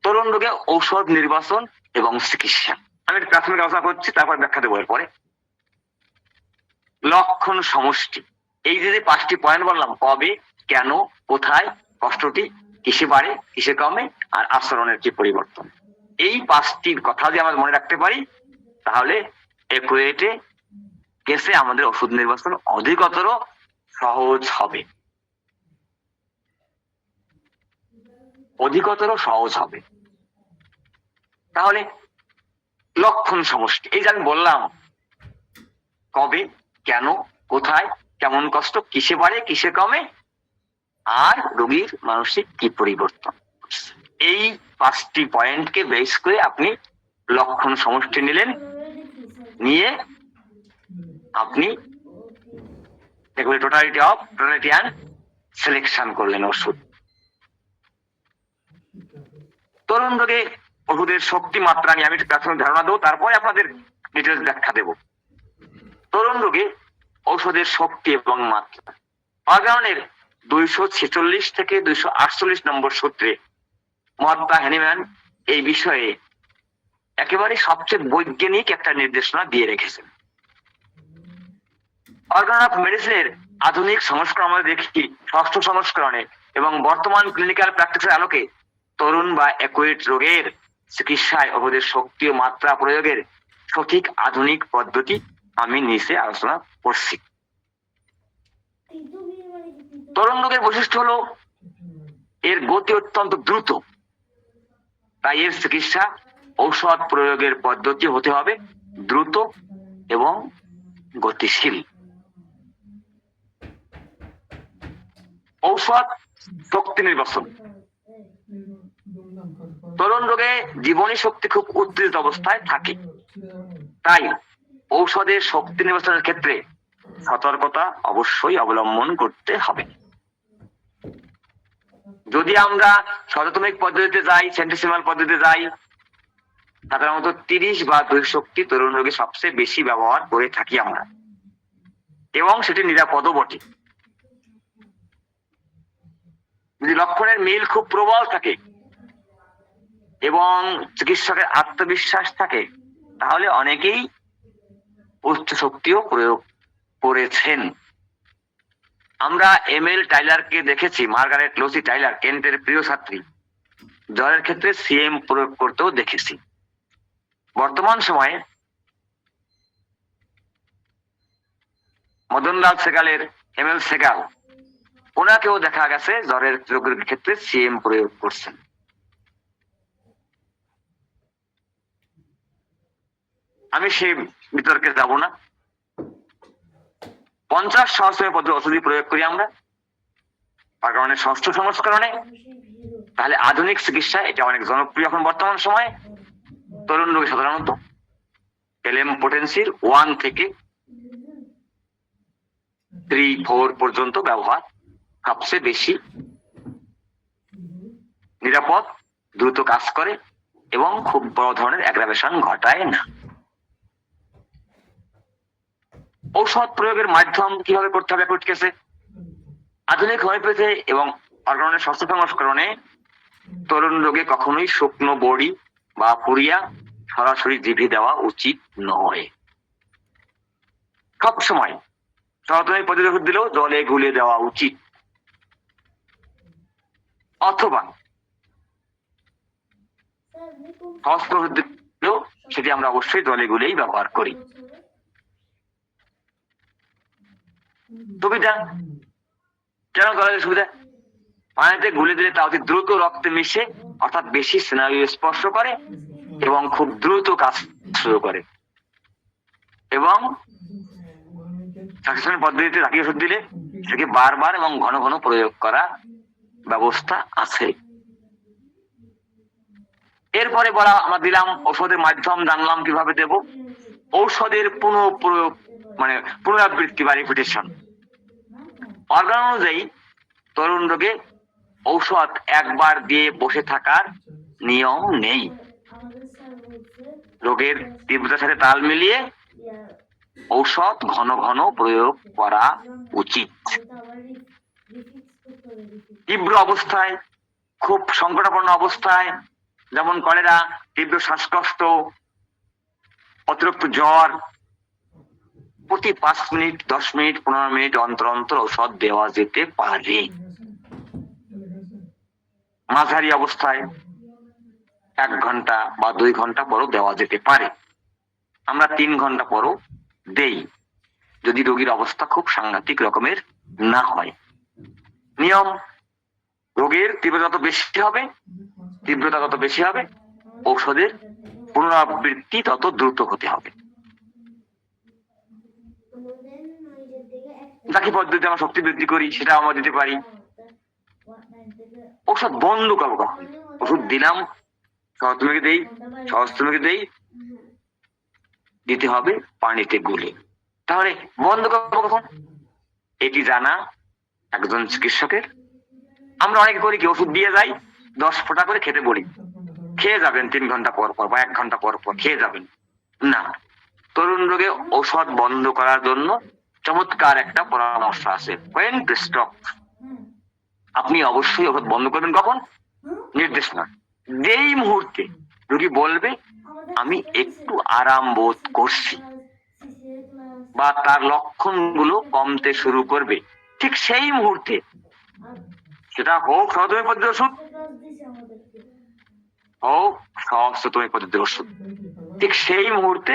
তরুণ রোগে ঔষধ নির্বাচন এবং চিকিৎসা আমি একটু প্রাথমিক আলোচনা করছি, তারপর ব্যাখ্যা দেবো। এরপরে লক্ষণ সমষ্টি, এই যে 5টি পয়েন্ট বললাম, কবে, কেন, কোথায়, কষ্টটি কিসে বাড়ে কিসে কমে, আর আচরণের কি পরিবর্তন, এই 5টির কথা যদি আমরা মনে রাখতে পারি তাহলে একুরেটে কেসে আমাদের ওষুধ নির্বাচন অধিকতর সহজ হবে, অধিকতর সহজ হবে। তাহলে লক্ষণ সমষ্টি, এই যে আমি বললাম কবে, কেন, কোথায়, কেমন কষ্ট, কিসে বাড়ে কিসে কমে, আর রোগীর মানসিক কি পরিবর্তন, এই 5টি পয়েন্টকে বেস করে আপনি লক্ষণ সমষ্টি নিলেন, নিয়ে আপনি এগুলি টোটালিটি অ্যান্ড সিলেকশন করলেন ওষুধ। তরুণ রোগে ওষুধের শক্তি মাত্রা নিয়ে আমি একটু প্রাথমিক ধারণা দেবো, তারপরে আপনাদের ডিটেলস ব্যাখ্যা দেব। তরুণ রোগে ঔষধের শক্তি এবং মাত্রা, অর্গাননের 246 থেকে 248 নম্বর সূত্রে মহাত্মা হ্যানিম্যান এই বিষয়ে একেবারে সবচেয়ে বৈজ্ঞানিক একটা নির্দেশনা দিয়ে রেখেছেন। অর্গান অফ মেডিসিনের আধুনিক সংস্করণ আমরা দেখি 6ষ্ঠ সংস্করণে, এবং বর্তমান ক্লিনিক্যাল প্র্যাকটিসের আলোকে তরুণ বা একুয়েট রোগের চিকিৎসায় ওষুধের শক্তি ও মাত্রা প্রয়োগের সঠিক আধুনিক পদ্ধতি আমি নিচে আলোচনা করছি। তরুণ রোগের বৈশিষ্ট্য হলো এর গতি অত্যন্ত দ্রুত, তাই এর চিকিৎসা ঔষধ প্রয়োগের পদ্ধতি হতে হবে দ্রুত এবং গতিশীল। ঔষধ শক্তি নির্বাচন, তরুণ রোগে জীবনী শক্তি খুব উত্তেজিত অবস্থায় থাকে, তাই ঔষধের শক্তি নির্বাচনের ক্ষেত্রে সতর্কতা অবশ্যই অবলম্বন করতে হবে। যদি আমরা শততমিক পদ্ধতিতে যাই, সেন্টিসিমাল পদ্ধতিতে যাই, সাধারণত 30 বা 2 শক্তি তরুণ রোগে সবচেয়ে বেশি ব্যবহার করে থাকি আমরা, এবং সেটি নিরাপদও বটে। যদি লক্ষণের মিল খুব প্রবল থাকে এবং চিকিৎসকের আত্মবিশ্বাস থাকে, তাহলে অনেকেই উচ্চ শক্তিও প্রয়োগ করেছেন। আমরা এমএল টাইলারকে দেখেছি, মার্গারেট লুসি টাইলার, কেন্টের প্রিয় ছাত্রী, জ্বরের ক্ষেত্রে সিএম প্রয়োগ করতেও দেখেছি। বর্তমান সময়ে মদনলাল সেগালের এমএল সেগাল, ওনাকেও দেখা গেছে জ্বরের রোগের ক্ষেত্রে সিএম প্রয়োগ করছেন। আমি সেই বিতর্কে যাব না। 50 সহস্র পদ্ধতি ওষুধ প্রয়োগ করি আমরা অর্গানের 6ষ্ঠ সংস্করণে, তাহলে আধুনিক চিকিৎসা এটা অনেক জনপ্রিয় এখন বর্তমান সময়ে। তরুণ রোগী সাধারণত এলএম পোটেন্সির 1 থেকে 3-4 পর্যন্ত ব্যবহার সবচেয়ে বেশি নিরাপদ, দ্রুত কাজ করে এবং খুব বড় ধরনের অ্যাগ্রাভেশন ঘটায় না। ঔষধ প্রয়োগের মাধ্যম কিভাবে করতে হবে অ্যাকুট কেসে? আধুনিক হোমিওপ্যাথি এবং অর্গানের 6ষ্ঠ সংস্করণে তরুণ রোগে কখনোই শুকনো বড়ি বা পুরিয়া সরাসরি জিভে দেওয়া উচিত নয়। সবসময় সনাতনী পদ্ধতি ওষুধ দিলেও জলে গুলিয়ে দেওয়া উচিত, অথবা সহস্র ওষুধ দিলেও সেটি আমরা অবশ্যই জলে গুলিয়েই ব্যবহার করি। সুবিধা কেন জলের সুবিধা? পানিতে গুলে দিলে তা অতি দ্রুত রক্তে মিশে, অর্থাৎ বেশি স্নায়ু স্পর্শ করে এবং খুব দ্রুত কাজ শুরু করে। এবং সাকসেশন পদ্ধতিতে ঝাঁকি ওষুধ দিলে সেটাকে বারবার এবং ঘন ঘন প্রয়োগ করা ব্যবস্থা আছে। এরপরে বলা আমরা দিলাম ঔষধের মাধ্যম জানলাম কিভাবে দেব। ঔষধের পুনঃপ্রয়োগ মানে পুনরাবৃত্তি বা রিপিটেশন। অর্গান অনুযায়ী তরুণ রোগে ঔষধ একবার দিয়ে বসে থাকার নিয়ম নেই। রোগের তীব্রতার সাথে তাল মিলিয়ে ঔষধ ঘন ঘন প্রয়োগ করা উচিত। তীব্র অবস্থায়, খুব সংকটাপন্ন অবস্থায়, যেমন কলেরা, তীব্র শ্বাসকষ্ট, অতিরিক্ত জ্বর, প্রতি 5 মিনিট, 10 মিনিট, 15 মিনিট অন্তর অন্তর ঔষধ দেওয়া যেতে পারে। মাঝারি অবস্থায় 1 ঘন্টা বা 2 ঘন্টা পরও দেওয়া যেতে পারে। আমরা 3 ঘন্টা পরও দেই, যদি রোগীর অবস্থা খুব সাংঘাতিক রকমের না হয়। নিয়ম: রোগের তীব্রতা যত বেশি হবে ঔষধের পুনরাবৃত্তি তত দ্রুত হতে হবে। বাকি পদ্ধতিতে আমরা শক্তি বৃদ্ধি করি, সেটা আমরা দিতে পারি। ঔষধ বন্ধ করবো কখন? ওষুধ দিলাম, সহস্রমীকে দেই, দিতে হবে পানিতে গুলে। তাহলে বন্ধ করবো কখন? এটি জানা একজন চিকিৎসকের। আমরা অনেকে করি কি, ওষুধ দিয়ে যাই, 10 ফোঁটা করে খেতে বলি, খেয়ে যাবেন 3 ঘন্টা পর পর বা 1 ঘন্টা পর পর খেয়ে যাবেন। না, তরুণ রোগে ঔষধ বন্ধ করার জন্য চমৎকার একটা পরামর্শ আছে, when to stop। আপনি অবশ্যই ওষুধ বন্ধ করবেন কখন? নির্দেশ না, যেই মুহূর্তে রোগী বলবে আমি একটু আরাম বোধ করছি বা তার লক্ষণগুলো কমতে শুরু করবে, ঠিক সেই মুহূর্তে, সেটা হোক সহজমী পদ্ধতির ওষুধ, হোক সহস্রতমী পদ্ধতির ওষুধ, ঠিক সেই মুহূর্তে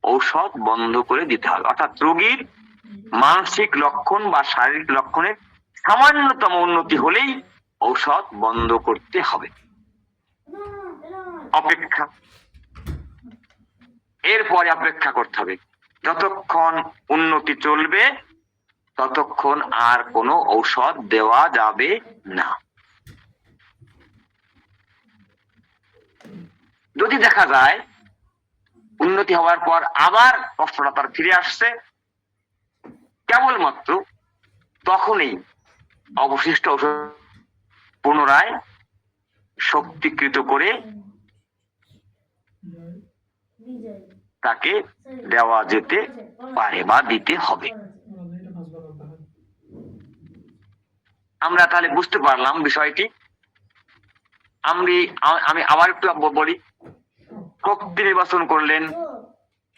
ঔষধ বন্ধ করে দিতে হবে। অর্থাৎ রোগীর মানসিক লক্ষণ বা শারীরিক লক্ষণের সামান্যতম উন্নতি হলেই ঔষধ বন্ধ করতে হবে। অপেক্ষা, এরপরে অপেক্ষা করতে হবে। যতক্ষণ উন্নতি চলবে ততক্ষণ আর কোনো ঔষধ দেওয়া যাবে না। যদি দেখা যায় উন্নতি হওয়ার পর আবার কষ্টটা তার ফিরে আসছে, কেবলমাত্র তখনই অবশিষ্ট ঔষধ পুনরায় শক্তিকৃত করে তাকে দেওয়া যেতে পারে বা দিতে হবে। আমরা তাহলে বুঝতে পারলাম বিষয়টি। আমি আবার একটু বলি, শক্তি নির্বাচন করলেন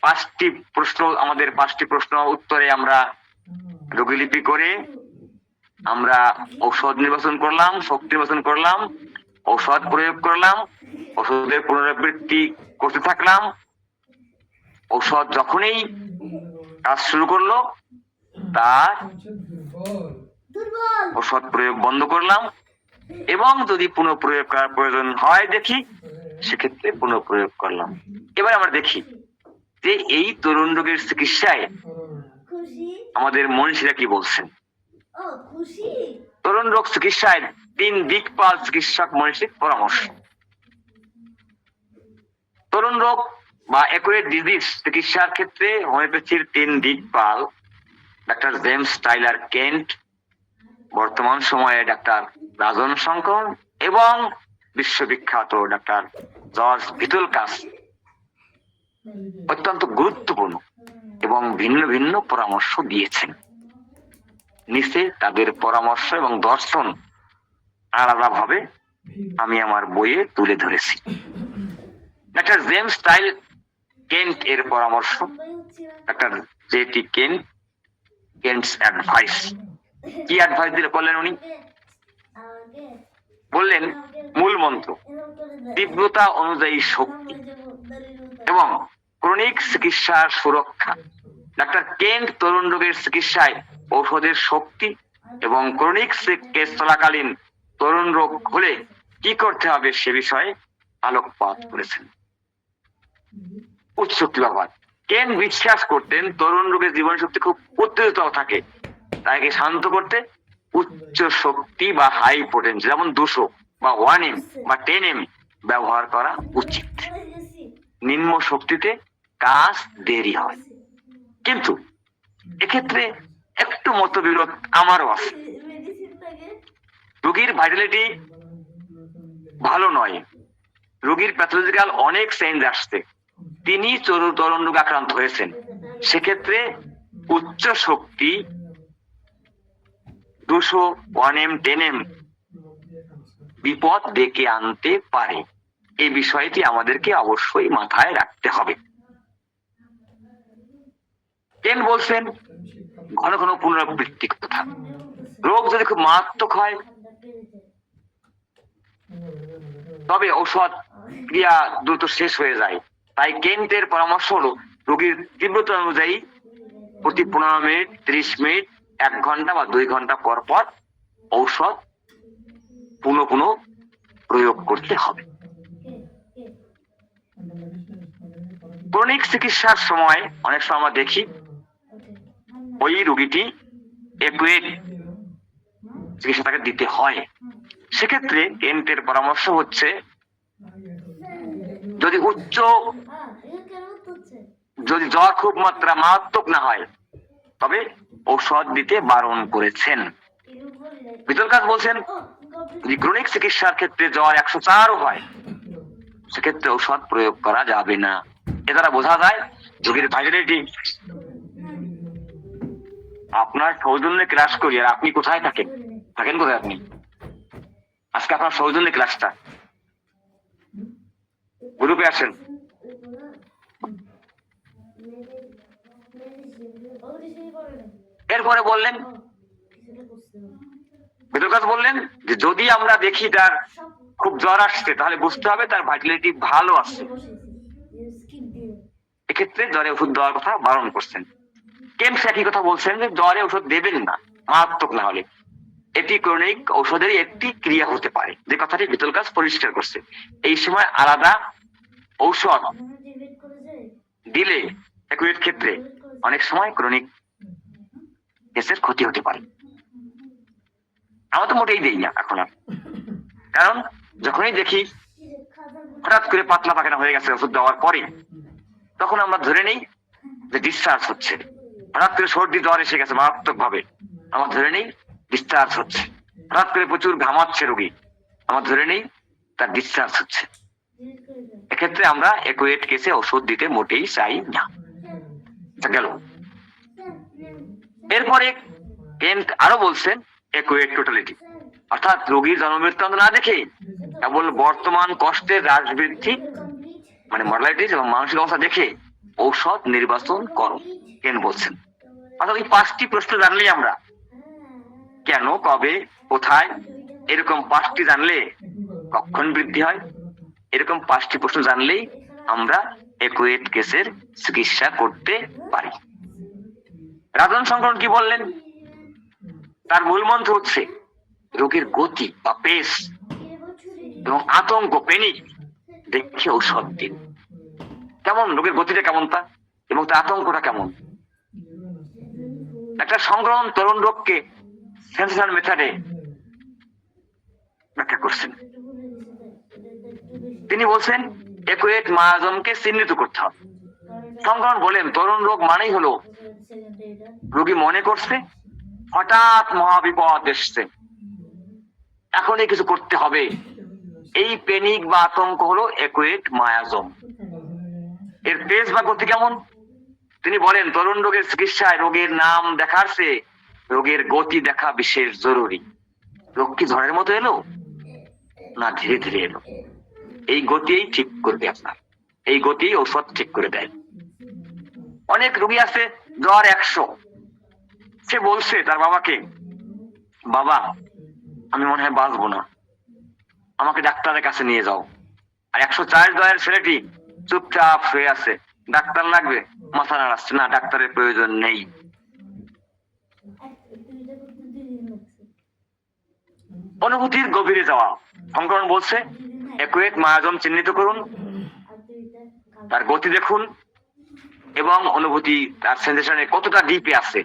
5টি প্রশ্ন, আমাদের 5টি প্রশ্ন উত্তরে আমরা রোগীলিপি করে আমরা ঔষধ নির্বাচন করলাম, শক্তি নির্বাচন করলাম, ঔষধ প্রয়োগ করলাম, ঔষধের পুনরাবৃত্তি করতে থাকলাম। ঔষধ যখনই কাজ শুরু করলো তার ঔষধ প্রয়োগ বন্ধ করলাম, এবং যদি পুনঃপ্রয়োগ করার প্রয়োজন হয় দেখি, সেক্ষেত্রে পুনঃপ্রয়োগ করলাম। এবার আমরা দেখি যে এই তরুণ রোগের চিকিৎসায় আমাদের মনীষীরা কি বলছেন। তরুণ রোগ চিকিৎসায় 3 দিকপাল চিকিৎসক মনীষীর পরামর্শ। তরুণ রোগ বা অ্যাকুরেট ডিজিজ চিকিৎসার ক্ষেত্রে হোমিওপ্যাথির 3 দিকপাল ডাক্তার জেমস টাইলার কেন্ট, বর্তমান সময়ে ডাক্তার রাজন শঙ্কর এবং বিশ্ববিখ্যাত ডাক্তার জর্জ ভিটলকাস অত্যন্ত গুরুত্বপূর্ণ এবং ভিন্ন ভিন্ন পরামর্শ দিয়েছেন। নিচে তাদের পরামর্শ এবং দর্শন আলাদাভাবে আমি আমার বইয়ে তুলে ধরেছি। ডাক্তার জেমস টাইল কেন্ট এর পরামর্শ, ডাক্তার জেটি কেন্টস অ্যাডভাইস। কি অ্যাডভাইস দিলে বললেন উনি? বললেন মূল মন্ত্র তীব্রতা অনুযায়ী শক্তি এবং ক্রনিক চিকিৎসার সুরক্ষা। ডাক্তার কেন্ট তরুণ রোগের চিকিৎসায় ঔষধের শক্তি এবং ক্রনিক কেস চলাকালীন তরুণ রোগ হলে কি করতে হবে সে বিষয়ে আলোকপাত করেছেন। উচ্চ শক্তি ব্যবহার। কেন্ট বিশ্বাস করতেন তরুণ রোগের জীবন শক্তি খুব উত্তেজিত থাকে তাকে শান্ত করতে উচ্চ শক্তি বা হাই পোটেন্সি যেমন 200 বা 1M বা 10M ব্যবহার করা উচিত। নিম্ন শক্তিতে কাজ দেরি হয়। কিন্তু এক্ষেত্রে একটু মতবিরোধ আমারও আছে। রোগীর ভাইটালিটি ভালো নয়, রোগীর প্যাথোলজিক্যাল অনেক চেঞ্জ আসছে, তিনি তরুণ রোগে আক্রান্ত হয়েছেন, সেক্ষেত্রে উচ্চ শক্তি 200 1M 10M বিপদ ডেকে আনতে পারে। এই বিষয়টি আমাদেরকে অবশ্যই মাথায় রাখতে হবে। কেন বলছেন ঘন ঘন পুনরাবৃত্তি কথা। রোগ যদি খুব মারাত্মক হয় তবে ঔষধ ক্রিয়া দ্রুত শেষ হয়ে যায়। তাই কেন্টের পরামর্শ হলো রোগীর তীব্রতা অনুযায়ী প্রতি 15 মিনিট, 30 মিনিট, 1 ঘন্টা বা 2 ঘন্টা পর পর ঔষধ পুনঃ পুনঃ প্রয়োগ করতে হবে। ক্রনিক চিকিৎসার সময় অনেক সময় আমরা দেখি ওই রোগীটি একুয়েট চিকিৎসা তাকে দিতে হয়। সেক্ষেত্রে কেন্টের পরামর্শ হচ্ছে যদি জ্বর খুব মাত্রা মারাত্মক না হয় তবে ঔষধ দিতে বারণ করেছেন। বিতর্কাস বলছেন যদি ক্রনিক চিকিৎসার ক্ষেত্রে জ্বর 104 হয় সেক্ষেত্রে ঔষধ প্রয়োগ করা যাবে না। এ দ্বারা বোঝা যায় রোগীর ভাইটালিটি। আপনার সৌজন্যে ক্লাস করি আর আপনি কোথায় থাকেন কোথায় আপনি? আজকে আপনার সৌজন্যে ক্লাসটা, গ্রুপে আসেন। এরপরে বললেন বিতর্কাস বললেন যে যদি আমরা দেখি তার খুব জ্বর আসছে তাহলে বুঝতে হবে তার ভাইটালিটি ভালো আছে, এক্ষেত্রে জ্বরে ওষুধ দেওয়ার কথা বারণ করছেন। কেমস একই কথা বলছেন যে জ্বরে ওষুধ দেবেন না মারাত্মক না হলে, এটি ক্রনিক ঔষধের একটি ক্রিয়া হতে পারে, যে কথাটি বিতর্কাস পরিষ্কার করছে। এই সময় আলাদা ঔষধ দিলে একুয়েট ক্ষেত্রে অনেক সময় ক্রনিক কেসের ক্ষতি হতে পারে। আমরা তো মোটেই দেই না এখন আর, কারণ যখনই দেখি হঠাৎ করে পাতলা পায়খানা হয়ে গেছে ওষুধ দেওয়ার পরে, তখন আমরা ধরে নেই যে ডিসচার্জ হচ্ছে। হঠাৎ করে সর্দি জ্বর এসে গেছে মারাত্মক ভাবে, আমরা ধরে নেই ডিসচার্জ হচ্ছে। হঠাৎ করে প্রচুর ঘামাচ্ছে রোগী, আমরা ধরে নেই তার ডিসচার্জ হচ্ছে। এক্ষেত্রে আমরা একুয়েট কেসে ওষুধ দিতে মোটেই চাই না। গেল। এরপরে কেন্ট আরো বলছেন একুয়েট টোটালিটি, অর্থাৎ রোগীর জন্মবৃত্তান্ত না দেখে কেবল বর্তমান কষ্টের হ্রাস বৃদ্ধি মানে মর্টালিটিস এবং মানসিক অবস্থা দেখে ঔষধ নির্বাচন করো, কেন বলছেন। অর্থাৎ এই 5টি প্রশ্ন জানলেই আমরা কেন, কবে, কোথায়, এরকম 5টি জানলে কখন বৃদ্ধি হয়, এরকম 5টি প্রশ্ন জানলেই আমরা একুয়েট কেসের চিকিৎসা করতে পারি। রাজন সংকরণ কি বললেন? তার মূল মন্ত্র হচ্ছে রোগীর গতি বা পেস এবং আতঙ্ক প্যানিক দেখে ঔষধ দিন। কেমন রোগীর গতিটা কেমন তা এবং তার আতঙ্কটা কেমন। একটা সংক্রমণ তরুণ রোগকে সেন্সেশন মেথডে ব্যাখ্যা করছেন। তিনি বলছেন একুয়েট মায়াজমকে চিহ্নিত করতে হবে। সংক্রমণ বলেন তরুণ রোগ মানেই হলো রোগী মনে করছে হঠাৎ মহাবিপদ এসছে, এখনই কিছু করতে হবে, এই প্যানিক বা আতঙ্ক হলো একুয়েট মায়াজম। এর পেস বা গতি কেমন? তিনি বলেন তরুণ রোগের চিকিৎসায় রোগের নাম দেখার চেয়ে রোগের গতি দেখা বিশেষ জরুরি। রোগ কি ঝড়ের মতো এলো না ধীরে ধীরে এলো, এই গতিই ঠিক করবে আপনার, এই গতি ঔষধ ঠিক করে দেয়। অনেক রোগী আছে জ্বর 100, সে বলছে তার বাবাকে, বাবা আমি মনে হয় বাঁচবো না, আমাকে ডাক্তারের কাছে নিয়ে যাও। আর 104 জ্বরের ছেলেটি চুপচাপ হয়ে আছে, ডাক্তার লাগবে, মাথা নাড়াচ্ছে, না ডাক্তারের প্রয়োজন নেই। অনুভূতির গভীরে যাওয়া, সংকরণ বলছে একুয়েট মায়াজম চিহ্নিত করুন, তার গতি দেখুন এবং অনুভূতি তার সেন্সেশনে কতটা ডিপে আছে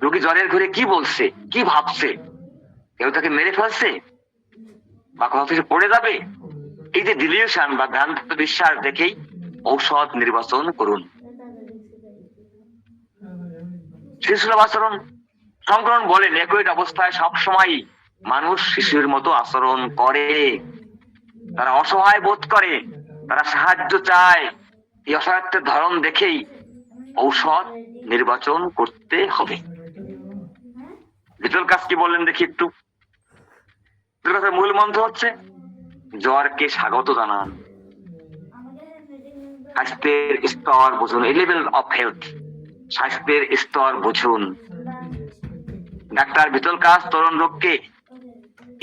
রোগী জ্বরের ঘরে কি বলছে, কি ভাবছে, কেউ তাকে মেরে ফেলছে বা কোথাও থেকে পড়ে যাবে, এই যে ডিলিউশন বা ভ্রান্ত বিশ্বাস দেখেই ঔষধ নির্বাচন করুন। শিশুসুলভ আচরণ সংকলন বলেন, একই অবস্থায় সবসময় মানুষ শিশুর মতো আচরণ করে, তারা অসহায় বোধ করে, তারা সাহায্য চায়। এই অসহায়ত্বের ধরন দেখেই ঔষধ নির্বাচন করতে হবে। ভিতর কাজ কি বললেন দেখি একটু। ভিতর কাজের মূল মন্ত্র হচ্ছে জ্বরকে স্বাগত জানান, স্বাস্থ্যের স্তর বুঝুন, লেভেল অফ হেলথ, স্বাস্থ্যের স্তর বুঝুন। ডাক্তার ভিতর কাজ তরুণ রোগকে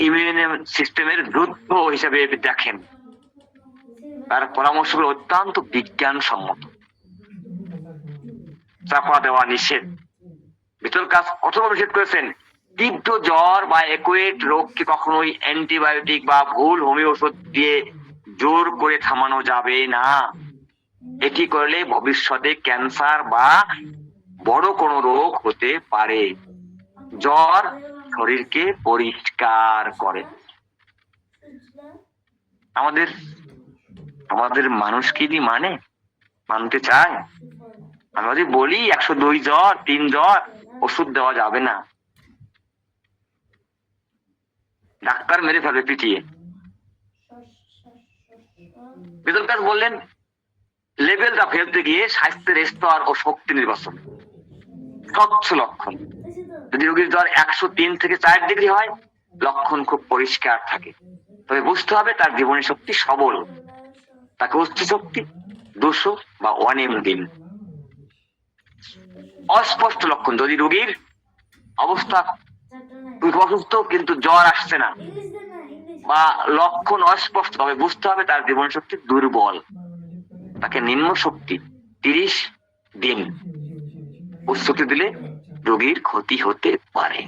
ইমিউন সিস্টেমের যুদ্ধ হিসেবে দেখেন, তার পরামর্শগুলো অত্যন্ত বিজ্ঞানসম্মত। চাপা দেওয়া নিষেধ। ভিতর কাজ অথবা নিষেধ করেছেন তীব্র জ্বর বা একুয়েট রোগকে কখনোই অ্যান্টিবায়োটিক বা ভুল হোমিও ওষুধ দিয়ে জোর করে থামানো যাবে না। এটি করলে ভবিষ্যতে ক্যান্সার বা বড় কোনো রোগ হতে পারে। জ্বর শরীরকে পরিষ্কার করে। আমাদের আমাদের মানুষ কি মানতে চায়? আমরা যদি বলি 102 জ্বর, 3 জ্বর, ওষুধ দেওয়া যাবে না, ডাক্তার মেরে ফেলবে পিটিয়ে। বেতন কাজ বললেন লেভেলটা ফেলতে গিয়ে স্বাস্থ্যের স্তর ও শক্তি নির্বাচন। স্বচ্ছ লক্ষণ, যদি রোগীর জ্বর 103 থেকে 4 ডিগ্রি হয়, লক্ষণ খুব পরিষ্কার থাকে, তবে বুঝতে হবে তার জীবনী শক্তি সবল, তাকে উচ্চ শক্তি 200 বা 1 দিন। অস্পষ্ট লক্ষণ, যদি রোগীর অবস্থা অসুস্থ কিন্তু জ্বর আসছে না বা লক্ষণ অস্পষ্ট, তবে বুঝতে হবে তার জীবন শক্তি দুর্বল, তাকে নিম্ন শক্তি 30 দিন। উচ্চ শক্তি দিলে রোগীর ক্ষতি হতে পারে।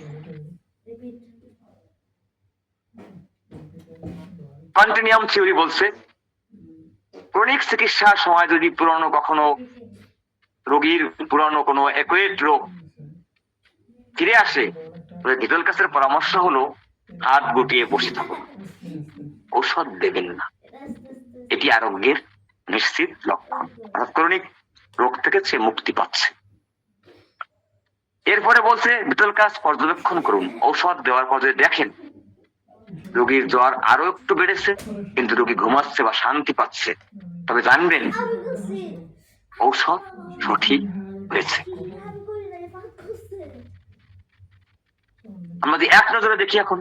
কন্টিনিউম থিওরি বলছে ক্রনিক চিকিৎসার সময় যদি রোগীর পুরনো কোনো একুয়েট রোগ ফিরে আসে, ভিতর কাছের পরামর্শ হলো হাত গুটিয়ে বসে থাকুন, ঔষধ দেবেন না। এটি আরোগ্যের নিশ্চিত লক্ষণ, অর্থাৎ ক্রনিক রোগ থেকে সে মুক্তি পাচ্ছে। এরপরে বলছে ভিতর কাজ পর্যবেক্ষণ করুন। ঔষধ দেওয়ার পর যদি দেখেন রোগীর জ্বর আরো একটু বেড়েছে কিন্তু রোগী ঘুমাচ্ছে বা শান্তি পাচ্ছে, তবে জানবেন ঔষধ সঠিক হয়েছে। আমরা যদি এক নজরে দেখি, এখন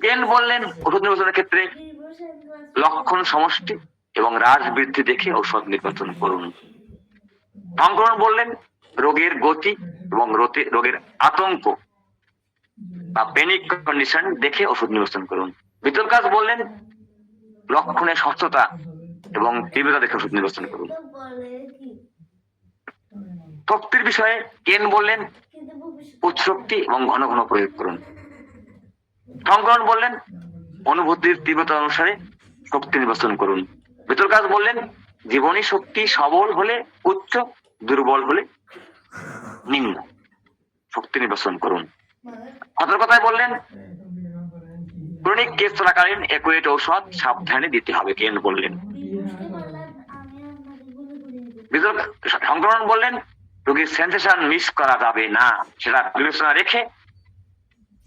কেন বললেন ওষুধ নির্বাচনের ক্ষেত্রে লক্ষণ সমষ্টি এবং হ্রাস বৃদ্ধি দেখে ঔষধ নির্বাচন করুন। সংক্রমণ বললেন রোগের গতি এবং রোগের আতঙ্ক বা প্যানিক কন্ডিশন দেখে ওষুধ নির্বাচন করুন। ভিতর কাজ বললেন লক্ষণের স্বচ্ছতা এবং তীব্রতা দেখে ওষুধ নির্বাচন করুন। শক্তির বিষয়ে কেন বললেন উচ্চ শক্তি এবং ঘন ঘন প্রয়োগ করুন। সংক্রমণ বললেন অনুভূতির তীব্রতা অনুসারে শক্তি নির্বাচন করুন। ভিতর কাজ বললেন জীবনী শক্তি সবল হলে উচ্চ, দুর্বল হলে নিম্ন, শক্তি নির্বাচন করুন। কথায় বললেন ক্রনিক কেস চলাকালীন একুয়েট ঔষধ সাবধানে দিতে হবে, কেন বললেন। সংক্রমণ বললেন রোগীর সেন্সেশন মিস করা যাবে না, সেটা বিবেচনা রেখে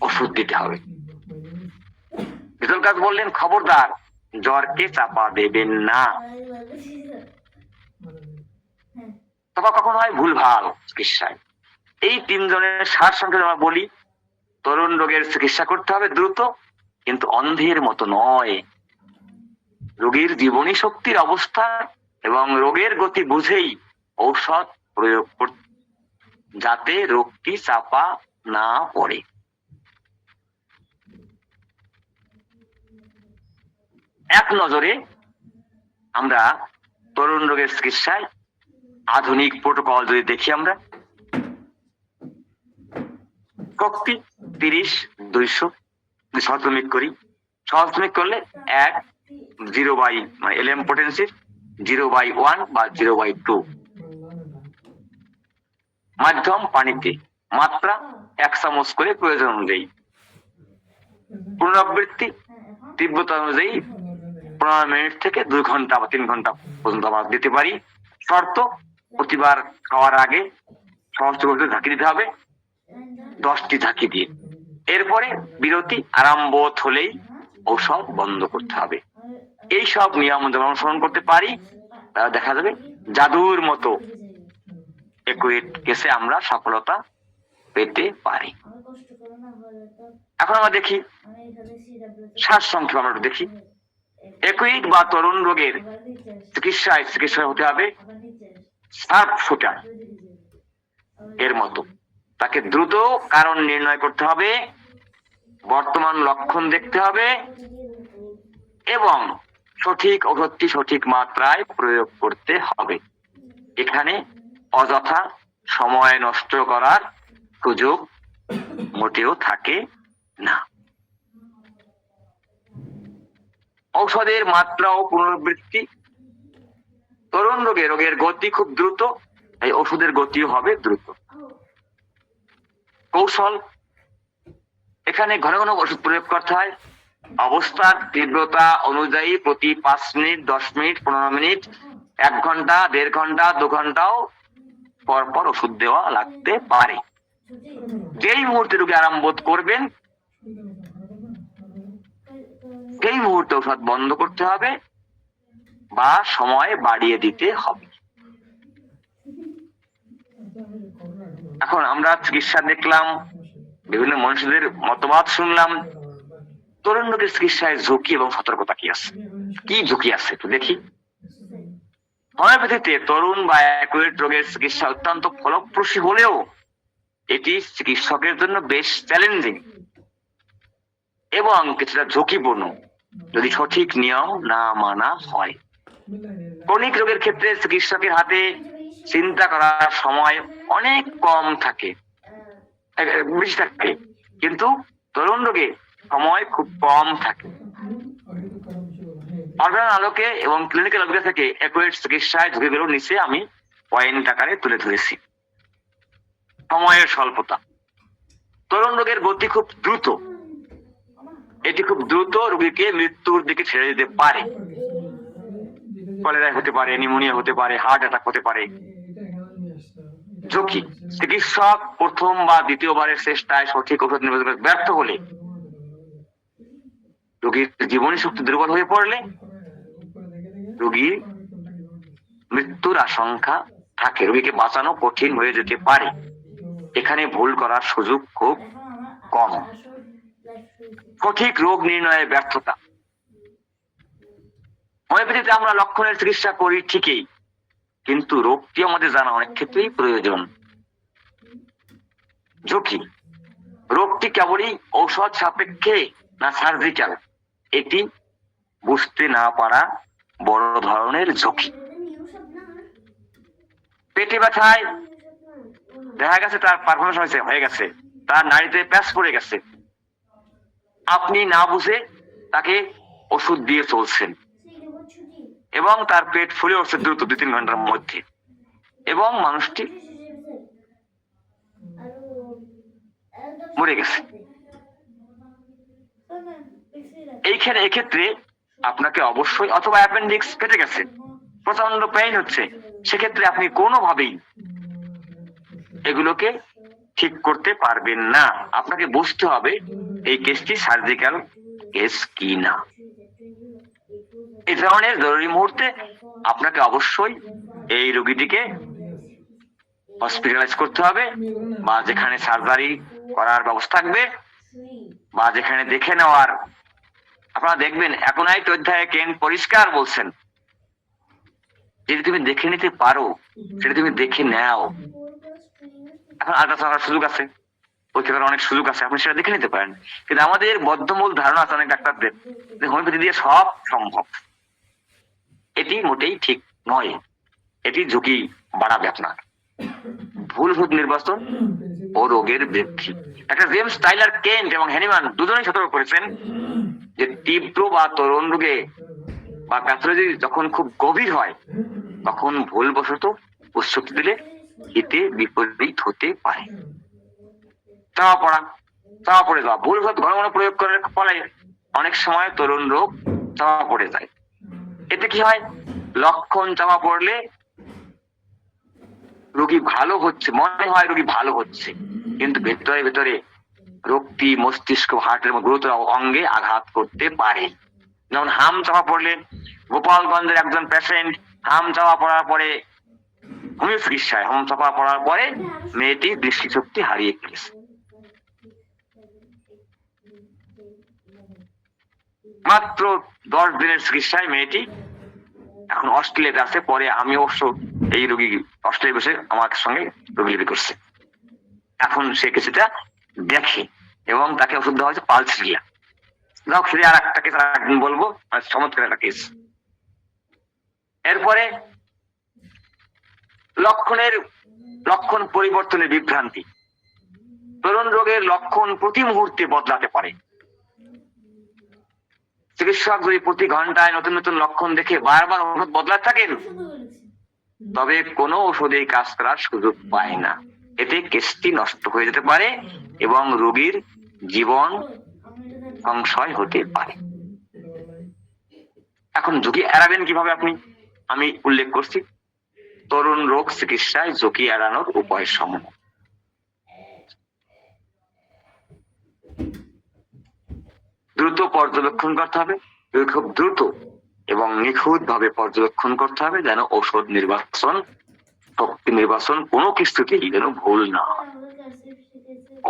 ওষুধ দিতে হবে। ভিতর কাজ বললেন খবরদার জ্বরকে চাপা দেবেন না। তবে কখন হয় ভুলভাল চিকিৎসায়। এই 3 জনের সার সংক্ষেপে আমরা বলি তরুণ রোগের চিকিৎসা করতে হবে দ্রুত, কিন্তু অন্ধের মতো নয়। রোগীর জীবনী শক্তির অবস্থা এবং রোগের গতি বুঝেই ঔষধ প্রয়োগ করতে, যাতে রোগটি চাপা না পড়ে। এক নজরে আমরা তরুণ রোগের চিকিৎসায় আধুনিক প্রোটোকল যদি দেখি, আমরা শক্তি 30-200 সহস্রমিক করি। সহস্রমিক করলে 1/0 মানে এলএম পোটেন্সির 0/1 বা 0/2। মাধ্যম পানিতে, মাত্রা 1 চামচ করে প্রয়োজন অনুযায়ী। পুনরাবৃত্তি তীব্রতা অনুযায়ী 15 মিনিট থেকে 2 ঘন্টা বা 3 ঘন্টা পর্যন্ত আমরা দিতে পারি। শর্ত, প্রতিবার খাওয়ার আগে সমস্ত করতে ঝাঁকি দিতে হবে 10টি ঝাঁকি দিয়ে। এরপরে বিরতি, আরাম বোধ হলেই ঔষধ বন্ধ করতে হবে। এই সব নিয়ম যদি অনুসরণ করতে পারি, তাহলে দেখা যাবে জাদুর মতো একুরেট কেসে আমরা সফলতা পেতে পারি। এখন আমরা দেখি সার সংক্ষেপ, আমরা একটু দেখি। একুইড বা তরুণ রোগের চিকিৎসা হতে হবে সার্প শুটার এর মতো। তাকে দ্রুত কারণ নির্ণয় করতে হবে, বর্তমান লক্ষণ দেখতে হবে এবং সঠিক ঔষধটি সঠিক মাত্রায় প্রয়োগ করতে হবে। এখানে অযথা সময় নষ্ট করার সুযোগ মোটেও থাকে না। ঔষধের মাত্রা ও পুনরাবৃত্তি। তরুণ রোগের গতি খুব দ্রুত, এই ওষুধের গতিও হবে দ্রুত। কৌশল, এখানে ঘন ঘন ওষুধ প্রয়োগ করতে হয়। অবস্থার তীব্রতা অনুযায়ী প্রতি 5 মিনিট, 10 মিনিট, 15 মিনিট, 1 ঘন্টা, 1.5 ঘন্টা, 2 ঘন্টাও পর পর ওষুধ দেওয়া লাগতে পারে। যেই মুহূর্তে রোগী আরাম বোধ করবেন সেই মুহূর্তে ওষুধ বন্ধ করতে হবে বা সময় বাড়িয়ে দিতে হবে। এখন আমরা চিকিৎসা দেখলাম, বিভিন্ন মানুষদের মতবাদ শুনলাম। তরুণ রোগের চিকিৎসায় ঝুঁকি এবং সতর্কতা কি আছে, কি ঝুঁকি আছে একটু দেখি। হোমিওপ্যাথিতে তরুণ বা অ্যাকুয়েট রোগের চিকিৎসা অত্যন্ত ফলপ্রসূ হলেও এটি চিকিৎসকের জন্য বেশ চ্যালেঞ্জিং এবং কিছুটা ঝুঁকিপূর্ণ যদি সঠিক নিয়ম না মানা হয়। ক্রনিক রোগের ক্ষেত্রে চিকিৎসকের হাতে চিন্তা করার সময় অনেক কম থাকে, বেশি থাকে, কিন্তু তরুণ রোগে সময় খুব কম থাকে। অধ্যয়ন আলোকে এবং ক্লিনিক্যাল অভিজ্ঞতা থেকে অ্যাকুরেট চিকিৎসায় ঝুঁকিগুলো নিচে আমি পয়েন্ট আকারে তুলে ধরেছি। সময়ের স্বল্পতা, তরুণ রোগের গতি খুব দ্রুত, এটি খুব দ্রুত রোগীকে মৃত্যুর দিকে ছেড়ে দিতে পারে। কলেরা হতে পারে, নিউমোনিয়া হতে পারে, হার্ট অ্যাটাক হতে পারে। ঝুঁকি, চিকিৎসক প্রথম বা দ্বিতীয়বারের চেষ্টায় সঠিক ওষুধ নির্বাচন করতে ব্যর্থ হলে, রোগীর জীবনী শক্তি দুর্বল হয়ে পড়লে রোগীর মৃত্যুর আশঙ্কা থাকে, রোগীকে বাঁচানো কঠিন হয়ে যেতে পারে। এখানে ভুল করার সুযোগ খুব কম। সঠিক রোগ নির্ণয়ে ব্যর্থতা, হোমিওপ্যাথিতে আমরা লক্ষণের চিকিৎসা করি ঠিকই, কিন্তু রোগটি আমাদের জানা অনেক ক্ষেত্রেই প্রয়োজন। ঝুঁকি, রোগটি কেবলই ঔষধ সাপেক্ষে না সার্জিক্যাল, এটি বুঝতে না পারা বড় ধরনের ঝুঁকি। পেটে ব্যথায় দেখা গেছে তার পারফরমেন্স হয়ে গেছে, তার নাড়িতে প্যাচ পড়ে গেছে, আপনি না বুঝে তাকে ওষুধ দিয়ে চলছেন এবং তার পেট ফুলে উঠছে দ্রুত 2-3 ঘন্টার মধ্যে এবং মানুষটি মরে গেছে। এক্ষেত্রে আপনাকে অবশ্যই, অথবা অ্যাপেন্ডিক্স কেটে গেছে, প্রচন্ড পেইন হচ্ছে, সেক্ষেত্রে আপনি কোনোভাবেই এগুলোকে ঠিক করতে পারবেন না। আপনাকে বুঝতে হবে এই কেসটি সার্জিক্যাল কেস কি না। এই ধরনের জরুরি মুহূর্তে আপনাকে অবশ্যই এই রোগীটিকে হসপিটালাইজ করতে হবে, বা যেখানে সার্জারি করার ব্যবস্থা থাকবে বা যেখানে দেখে নেওয়ার। আপনারা দেখবেন অ্যাকোনাইট অধ্যায়ে কেন পরিষ্কার বলছেন, যদি তুমি দেখে নিতে পারো সেটা তুমি দেখে নাও। এখন আল্ট্রাসাউন্ডের সুযোগ আছে, পরীক্ষা করার অনেক সুযোগ আছে, আপনি সেটা দেখে নিতে পারেন। কিন্তু আমাদের বদ্ধমূল ধারণা আছে অনেক ডাক্তারদের যে হোমিওপ্যাথি দিয়ে সব সম্ভব। এটি মোটেই ঠিক নয়, এটি ঝুঁকি বাড়াবে আপনার। ভুল ওষুধ নির্বাচন ও রোগের বৃদ্ধি। ডাক্তার জেমস টাইলার কেন্ট এবং হ্যানিম্যান দুজনেই সতর্ক করেছেন যে তীব্র বা তরুণ রোগে বা প্যাথোলজি যখন খুব গভীর হয় তখন ভুলবশত উচ্চ শক্তি দিলে হিতে বিপরীত হতে পারে। চাপা পড়ে যাওয়া, ভুলভাবে ঘন ঘন প্রয়োগ করার ফলে অনেক সময় তরুণ রোগ চাপা পড়ে যায়। এতে কি হয়, লক্ষণ চাপা পড়লে রোগী ভালো হচ্ছে, মনে হয় রোগী ভালো হচ্ছে, কিন্তু ভেতরে ভেতরে রোগটি মস্তিষ্ক, হার্টের গুরুতর অঙ্গে আঘাত করতে পারে। যেমন হাম চাপা পড়লে, গোপালগঞ্জের একজন পেশেন্ট হাম চাপা পড়ার পরে, হোমিও চিকিৎসায় হাম চাপা পড়ার পরে মেয়েটি দৃষ্টিশক্তি হারিয়ে ফেলেছে। মাত্র 10 দিনের চিকিৎসায় মেয়েটি এখন অস্ট্রেলিয়াতে আছে। পরে আমি অবশ্য এই রোগী অস্ট্রেলিয়া বসে আমার সঙ্গে রোগী করছে, এখন সে কিছুটা দেখে এবং তাকে ওষুধ দেওয়া হয়েছে পালসিরিয়া। যাও সেটা আর একটা কেস একদিন বলবো, চমৎকার একটা কেস। এরপরে লক্ষণ পরিবর্তনের বিভ্রান্তি। তরুণ রোগের লক্ষণ প্রতি মুহূর্তে বদলাতে পারে। চিকিৎসক যদি প্রতি ঘন্টায় নতুন নতুন লক্ষণ দেখে বারবার ওষুধ বদলাতে থাকেন, তবে কোনো ওষুধেই কাজ করার সুযোগ পায় না। এতে কেসটি নষ্ট হয়ে যেতে পারে এবং রোগীর জীবন সংশয় হতে পারে। এখন ঝুঁকি এড়াবেন কিভাবে আমি উল্লেখ করছি তরুণ রোগ চিকিৎসায় ঝুঁকি এড়ানোর উপায় সমূহ। দ্রুত পর্যবেক্ষণ করতে হবে, খুব দ্রুত এবং নিখুঁত ভাবে পর্যবেক্ষণ করতে হবে, যেন ঔষধ নির্বাচন, শক্তি নির্বাচন কোনো কিছুতেই যেন ভুল না হয়।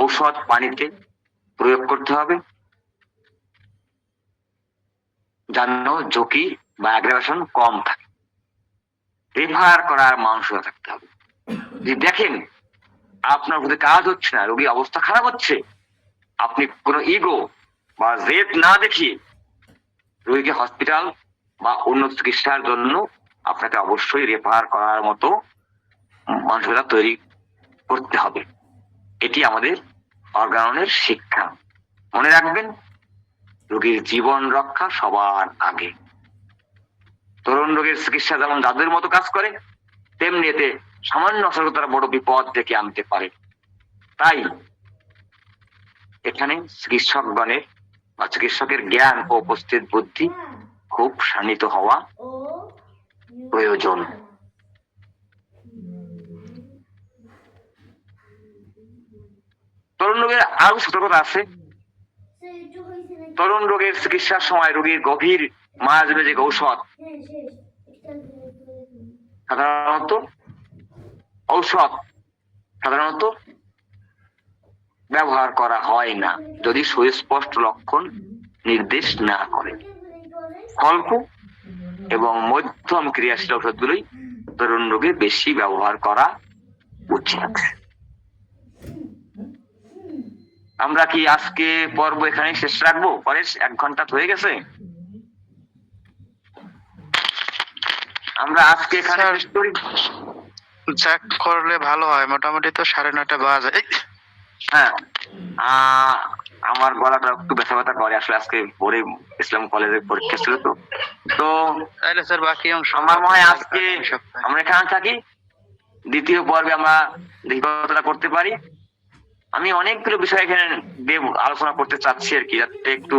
ঔষধ পানিতে প্রয়োগ করতে হবে, যেন ঝুঁকি বা অ্যাগ্রাভেশন কম থাকে। রেফার করার মানসিকতা থাকতে হবে। যদি দেখেন আপনার মধ্যে কাজ হচ্ছে না, রোগীর অবস্থা খারাপ হচ্ছে, আপনি কোনো ইগো বা জেদ না দেখিয়ে রোগীকে হসপিটাল বা উন্নত চিকিৎসার জন্য আপনাকে অবশ্যই রেফার করার মতো মানসিকতা তৈরি করতে হবে। এটি আমাদের অর্গানের শিক্ষা। মনে রাখবেন, রোগীর জীবন রক্ষা সবার আগে। তরুণ রোগের চিকিৎসা যেমন জাদুর মতো কাজ করে, তেমনি এতে সামান্য অসতর্কতার বড় বিপদ ডেকে আনতে পারে। তাই এখানে চিকিৎসকগণের বা চিকিৎসকের জ্ঞান ও উপস্থিত বুদ্ধি খুব শানিত হওয়া প্রয়োজন। তরুণ রোগের আরো সতর্কতা আছে। তরুণ রোগের চিকিৎসার সময় রোগীর গভীর মায়াজনিক ঔষধ সাধারণত ব্যবহার করা হয় না যদি সুস্পষ্ট লক্ষণ নির্দেশ না করে। অল্প এবং মধ্যম ক্রিয়াশীল ঔষধগুলোই তরুণ রোগে বেশি ব্যবহার করা উচিত। আমরা কি আজকে পর্ব এখানে শেষ রাখবো? পরে 1 ঘন্টা হয়ে গেছে, আমরা আজকে এখানে শেষ করি। চেক করলে ভালো হয়, মোটামুটি তো 9:30 বাজে। হ্যাঁ, আমার গলাটা একটু ব্যথা ব্যথা করে, আসলে আজকে ভোরে ইসলাম কলেজে পরীক্ষা ছিল। তো তাহলে স্যার বাকি অংশ আমার মনে হয় আজকে আমরা এখানে থাকি, দ্বিতীয় পর্বে আমরা দেখি কতটা করতে পারি। আমি অনেকগুলো বিষয় এখানে আলোচনা করতে চাচ্ছি আর কি, যাতে একটু,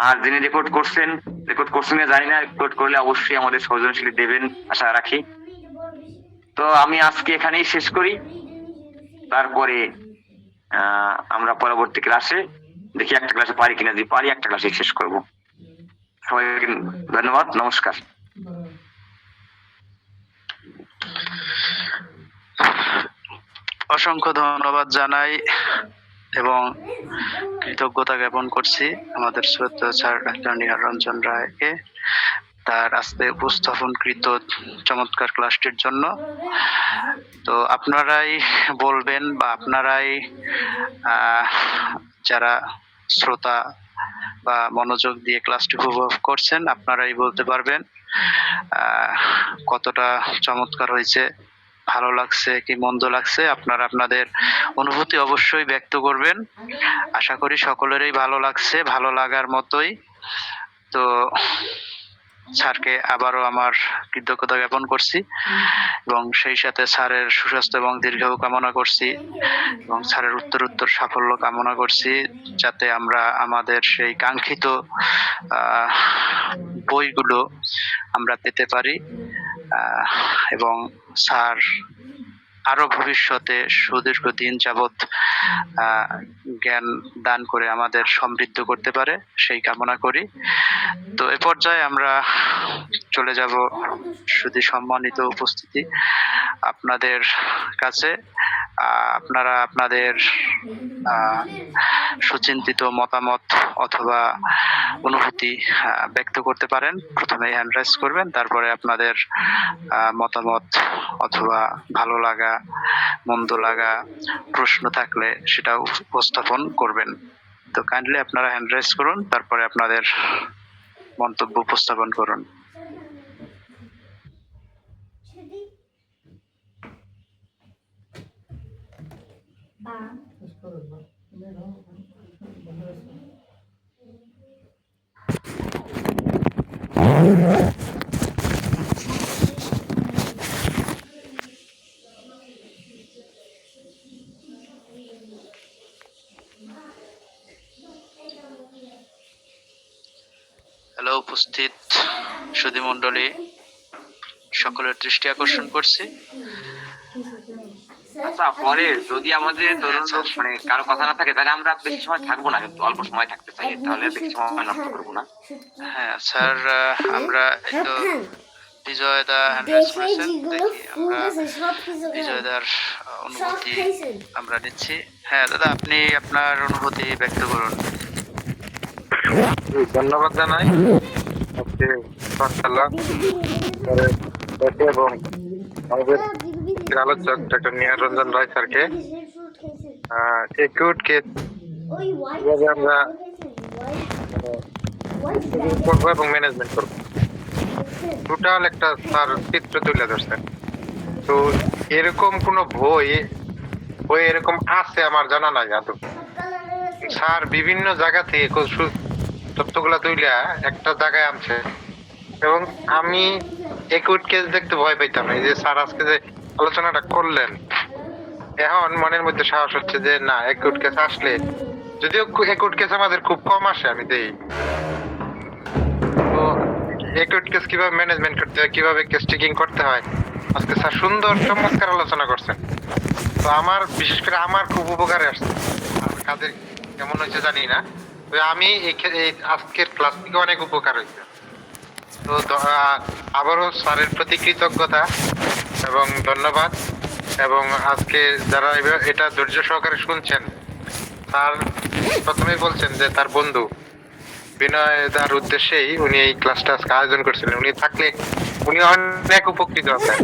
আর যিনি রেকর্ড করছেন জানি না, রেকর্ড করলে অবশ্যই আমাদের সহযোগী দেবেন আশা রাখি। তো আমি আজকে এখানেই শেষ করি, তারপরে আমরা পরবর্তী ক্লাসে দেখি একটা ক্লাসে পারি কিনা, যদি পারি একটা ক্লাসে শেষ করব। সবাইকে ধন্যবাদ, নমস্কার। অসংখ্য ধন্যবাদ জানাই এবং কৃতজ্ঞতা জ্ঞাপন করছি আমাদের শ্রদ্ধেয় স্যার ডাক্তার নিহার রঞ্জন রায়কে তার আজকে উপস্থাপনকৃত চমৎকার ক্লাসটির জন্য। তো আপনারাই বলবেন বা আপনারাই যারা শ্রোতা বা মনোযোগ দিয়ে ক্লাসটি উপভোগ করছেন, আপনারাই বলতে পারবেন কতটা চমৎকার হয়েছে, ভালো লাগছে কি মন্দ লাগছে। আপনারা আপনাদের অনুভূতি অবশ্যই ব্যক্ত করবেন। আশা করি সকলেরই ভালো লাগছে, ভালো লাগার মতোই। তো স্যারকে আবারও আমার কৃতজ্ঞতা জ্ঞাপন করছি এবং সেই সাথে স্যারের সুস্বাস্থ্য এবং দীর্ঘায়ু কামনা করছি এবং স্যারের উত্তরোত্তর সাফল্য কামনা করছি, যাতে আমরা আমাদের সেই কাঙ্ক্ষিত আহ, বইগুলো আমরা পেতে পারি এবং স্যার আরো ভবিষ্যতে সুদীর্ঘ দিন যাবৎ জ্ঞান দান করে আমাদের সমৃদ্ধ করতে পারে সেই কামনা করি। তো এ পর্যায়ে আমরা চলে যাব শুধু সম্মানিত উপস্থিতি আপনাদের কাছে। আপনারা আপনাদের সুচিন্তিত মতামত অথবা অনুভূতি ব্যক্ত করতে পারেন। প্রথমে হ্যান্ড রাইজ করবেন, তারপরে আপনাদের মতামত অথবা ভালো লাগা, মন্দ লাগা, প্রশ্ন থাকলে সেটা উপস্থাপন করবেন। তো কাইন্ডলি আপনারা হ্যান্ড রাইজ করুন, তারপরে আপনাদের মন্তব্য উপস্থাপন করুন। হ্যালো উপস্থিত সুধী মণ্ডলী, সকলের দৃষ্টি আকর্ষণ করছি। আচ্ছা, পরে যদি আমাদের ধরুন মানে কারো কথা না থাকে তাহলে আমরা বেশি সময় থাকবো না, কিন্তু অল্প সময় থাকতে চাই, তাহলে বেশি সময় নষ্ট করবো না। হ্যাঁ স্যার, আমরা এই তো বিজয় দা হ্যান্ড রাইজ করেছেন, দেখি আমরা বিজয় দার অনুভূতি আমরা নিচ্ছি। হ্যাঁ দাদা, আপনি আপনার অনুভূতি ব্যক্ত করুন। ধন্যবাদ জানাই আজকে এবং আমাদের আলোচক ডক্টর নিহারঞ্জন রায় স্যারকে একিউট কেস কিভাবে আমরা করবো এবং ম্যানেজমেন্ট করবো টোটাল একটা স্যার চিত্র তুলে ধরছেন। তো এরকম কোনো বই এরকম আছে আমার জানা নাই আদৌ। স্যার বিভিন্ন জায়গা থেকে তথ্যগুলা তুইলা একটা জায়গায় আনছে এবং আমি একুট কেস দেখতে ভয় পাইতাম না। এই যে স্যার আজকে যে আলোচনাটা করলেন, এখন মনের মধ্যে সাহস হচ্ছে যে না, একুট কেস আসলে, যদিও একুট কেস আমাদের খুব কম আসে আমি দেই, তো একুট কেস কিভাবে ম্যানেজমেন্ট করতে হয়, কিভাবে কেস টেকিং করতে হয়, আজকে স্যার সুন্দর চমৎকার আলোচনা করছেন। তো আমার বিশেষ করে আমার খুব উপকারে আসছে। কাদের কেমন হয়েছে জানি না, আমি এই আজকের ক্লাস থেকে অনেক উপকার হয়েছে। তো আবারও স্যারের প্রতি কৃতজ্ঞতা এবং ধন্যবাদ। এবং আজকে যারা এটা ধৈর্য সহকারে শুনছেন, স্যার প্রথমেই বলছেন যে তার বন্ধু বিনয় দার উদ্দেশ্যেই উনি এই ক্লাসটা আজকে আয়োজন করছিলেন। উনি থাকলে উনি অনেক উপকৃত হতেন।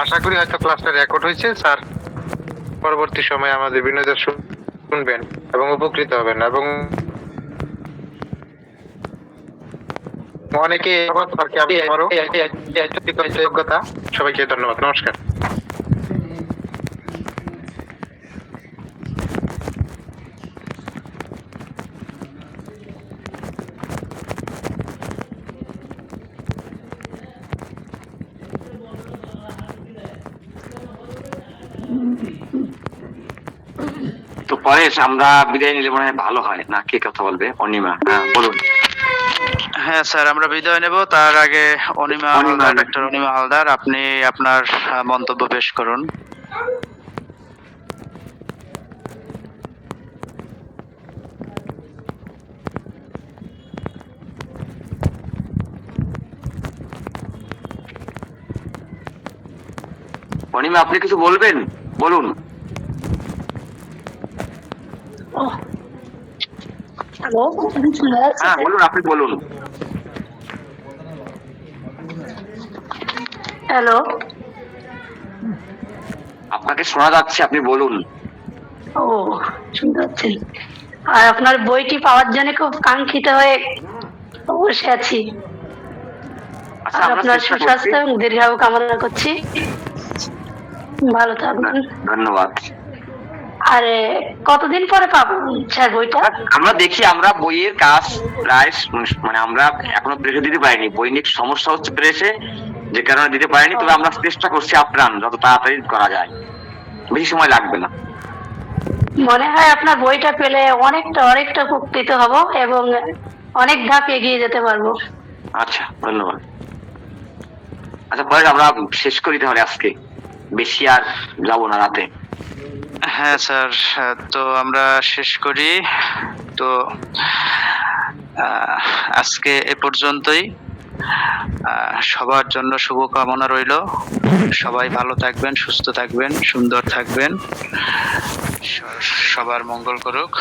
আশা করি হয়তো ক্লাসটা রেকর্ড হয়েছে, স্যার পরবর্তী সময়ে আমাদের বিনয় দা শুনবেন এবং উপকৃত হবেন। এবং অনেকে সবাইকে ধন্যবাদ, নমস্কার। তো পরেশ, আমরা বিদায় নিলে মনে হয় ভালো হয় না? কে কথা বলবে? অনিমা, হ্যাঁ বলুন। হ্যাঁ স্যার, আমরা বিদায় নেব। তার আগে অনিমা হালদার, ডক্টর অনিমা হালদার, আপনি আপনার মন্তব্য পেশ করুন। অনিমা, আপনি কিছু বলবেন? বলুন। হ্যালো, হ্যাঁ বলুন, আপনি বলুন। হ্যালো, আপনাকে শোনা যাচ্ছে, আপনি বলুন। ও শুনতে পাচ্ছেন? আর আপনার বইটি পাওয়ার জন্য খুব কাঙ্ক্ষিত হয়ে বসে আছি। আচ্ছা, আর আমরা আপনার চেষ্টা সুস্বাস্থ্য করছি। এবং দীর্ঘায়ু কামনা করছি। ভালো থাকবেন। ধন্যবাদ। আরে কতদিন পরে পাবো স্যার বইটা? আমরা দেখি, আমরা বইয়ের কাজ প্রায় মানে আমরা এখনো প্রেসে দিতে পারিনি, বই নিয়ে একটু সমস্যা হচ্ছে প্রেসে, যে কারণে দিতে পারিনি। তবে আমরা চেষ্টা করছি আপ্রাণ যত তাড়াতাড়ি করা যায়, বেশি সময় লাগবে না। মনে হয় আপনার বইটা পেলে অনেকটা অনেকটা উপকৃত হব এবং অনেক ধাপ এগিয়ে যেতে পারবো। আচ্ছা, ধন্যবাদ। আচ্ছা, পরে আমরা শেষ করি তাহলে আজকে, বেশি আর যাবো না রাতে। হ্যাঁ স্যার, তো আমরা শেষ করি। তো আজকে এ পর্যন্তই। সবার জন্য শুভকামনা রইল। সবাই ভালো থাকবেন, সুস্থ থাকবেন, সুন্দর থাকবেন। সবার মঙ্গল করুক।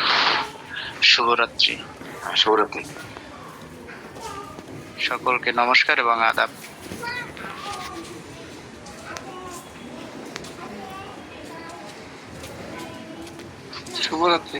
শুভরাত্রি। শুভরাত্রি। সকলকে নমস্কার এবং আদাব। শুভরাত্রি।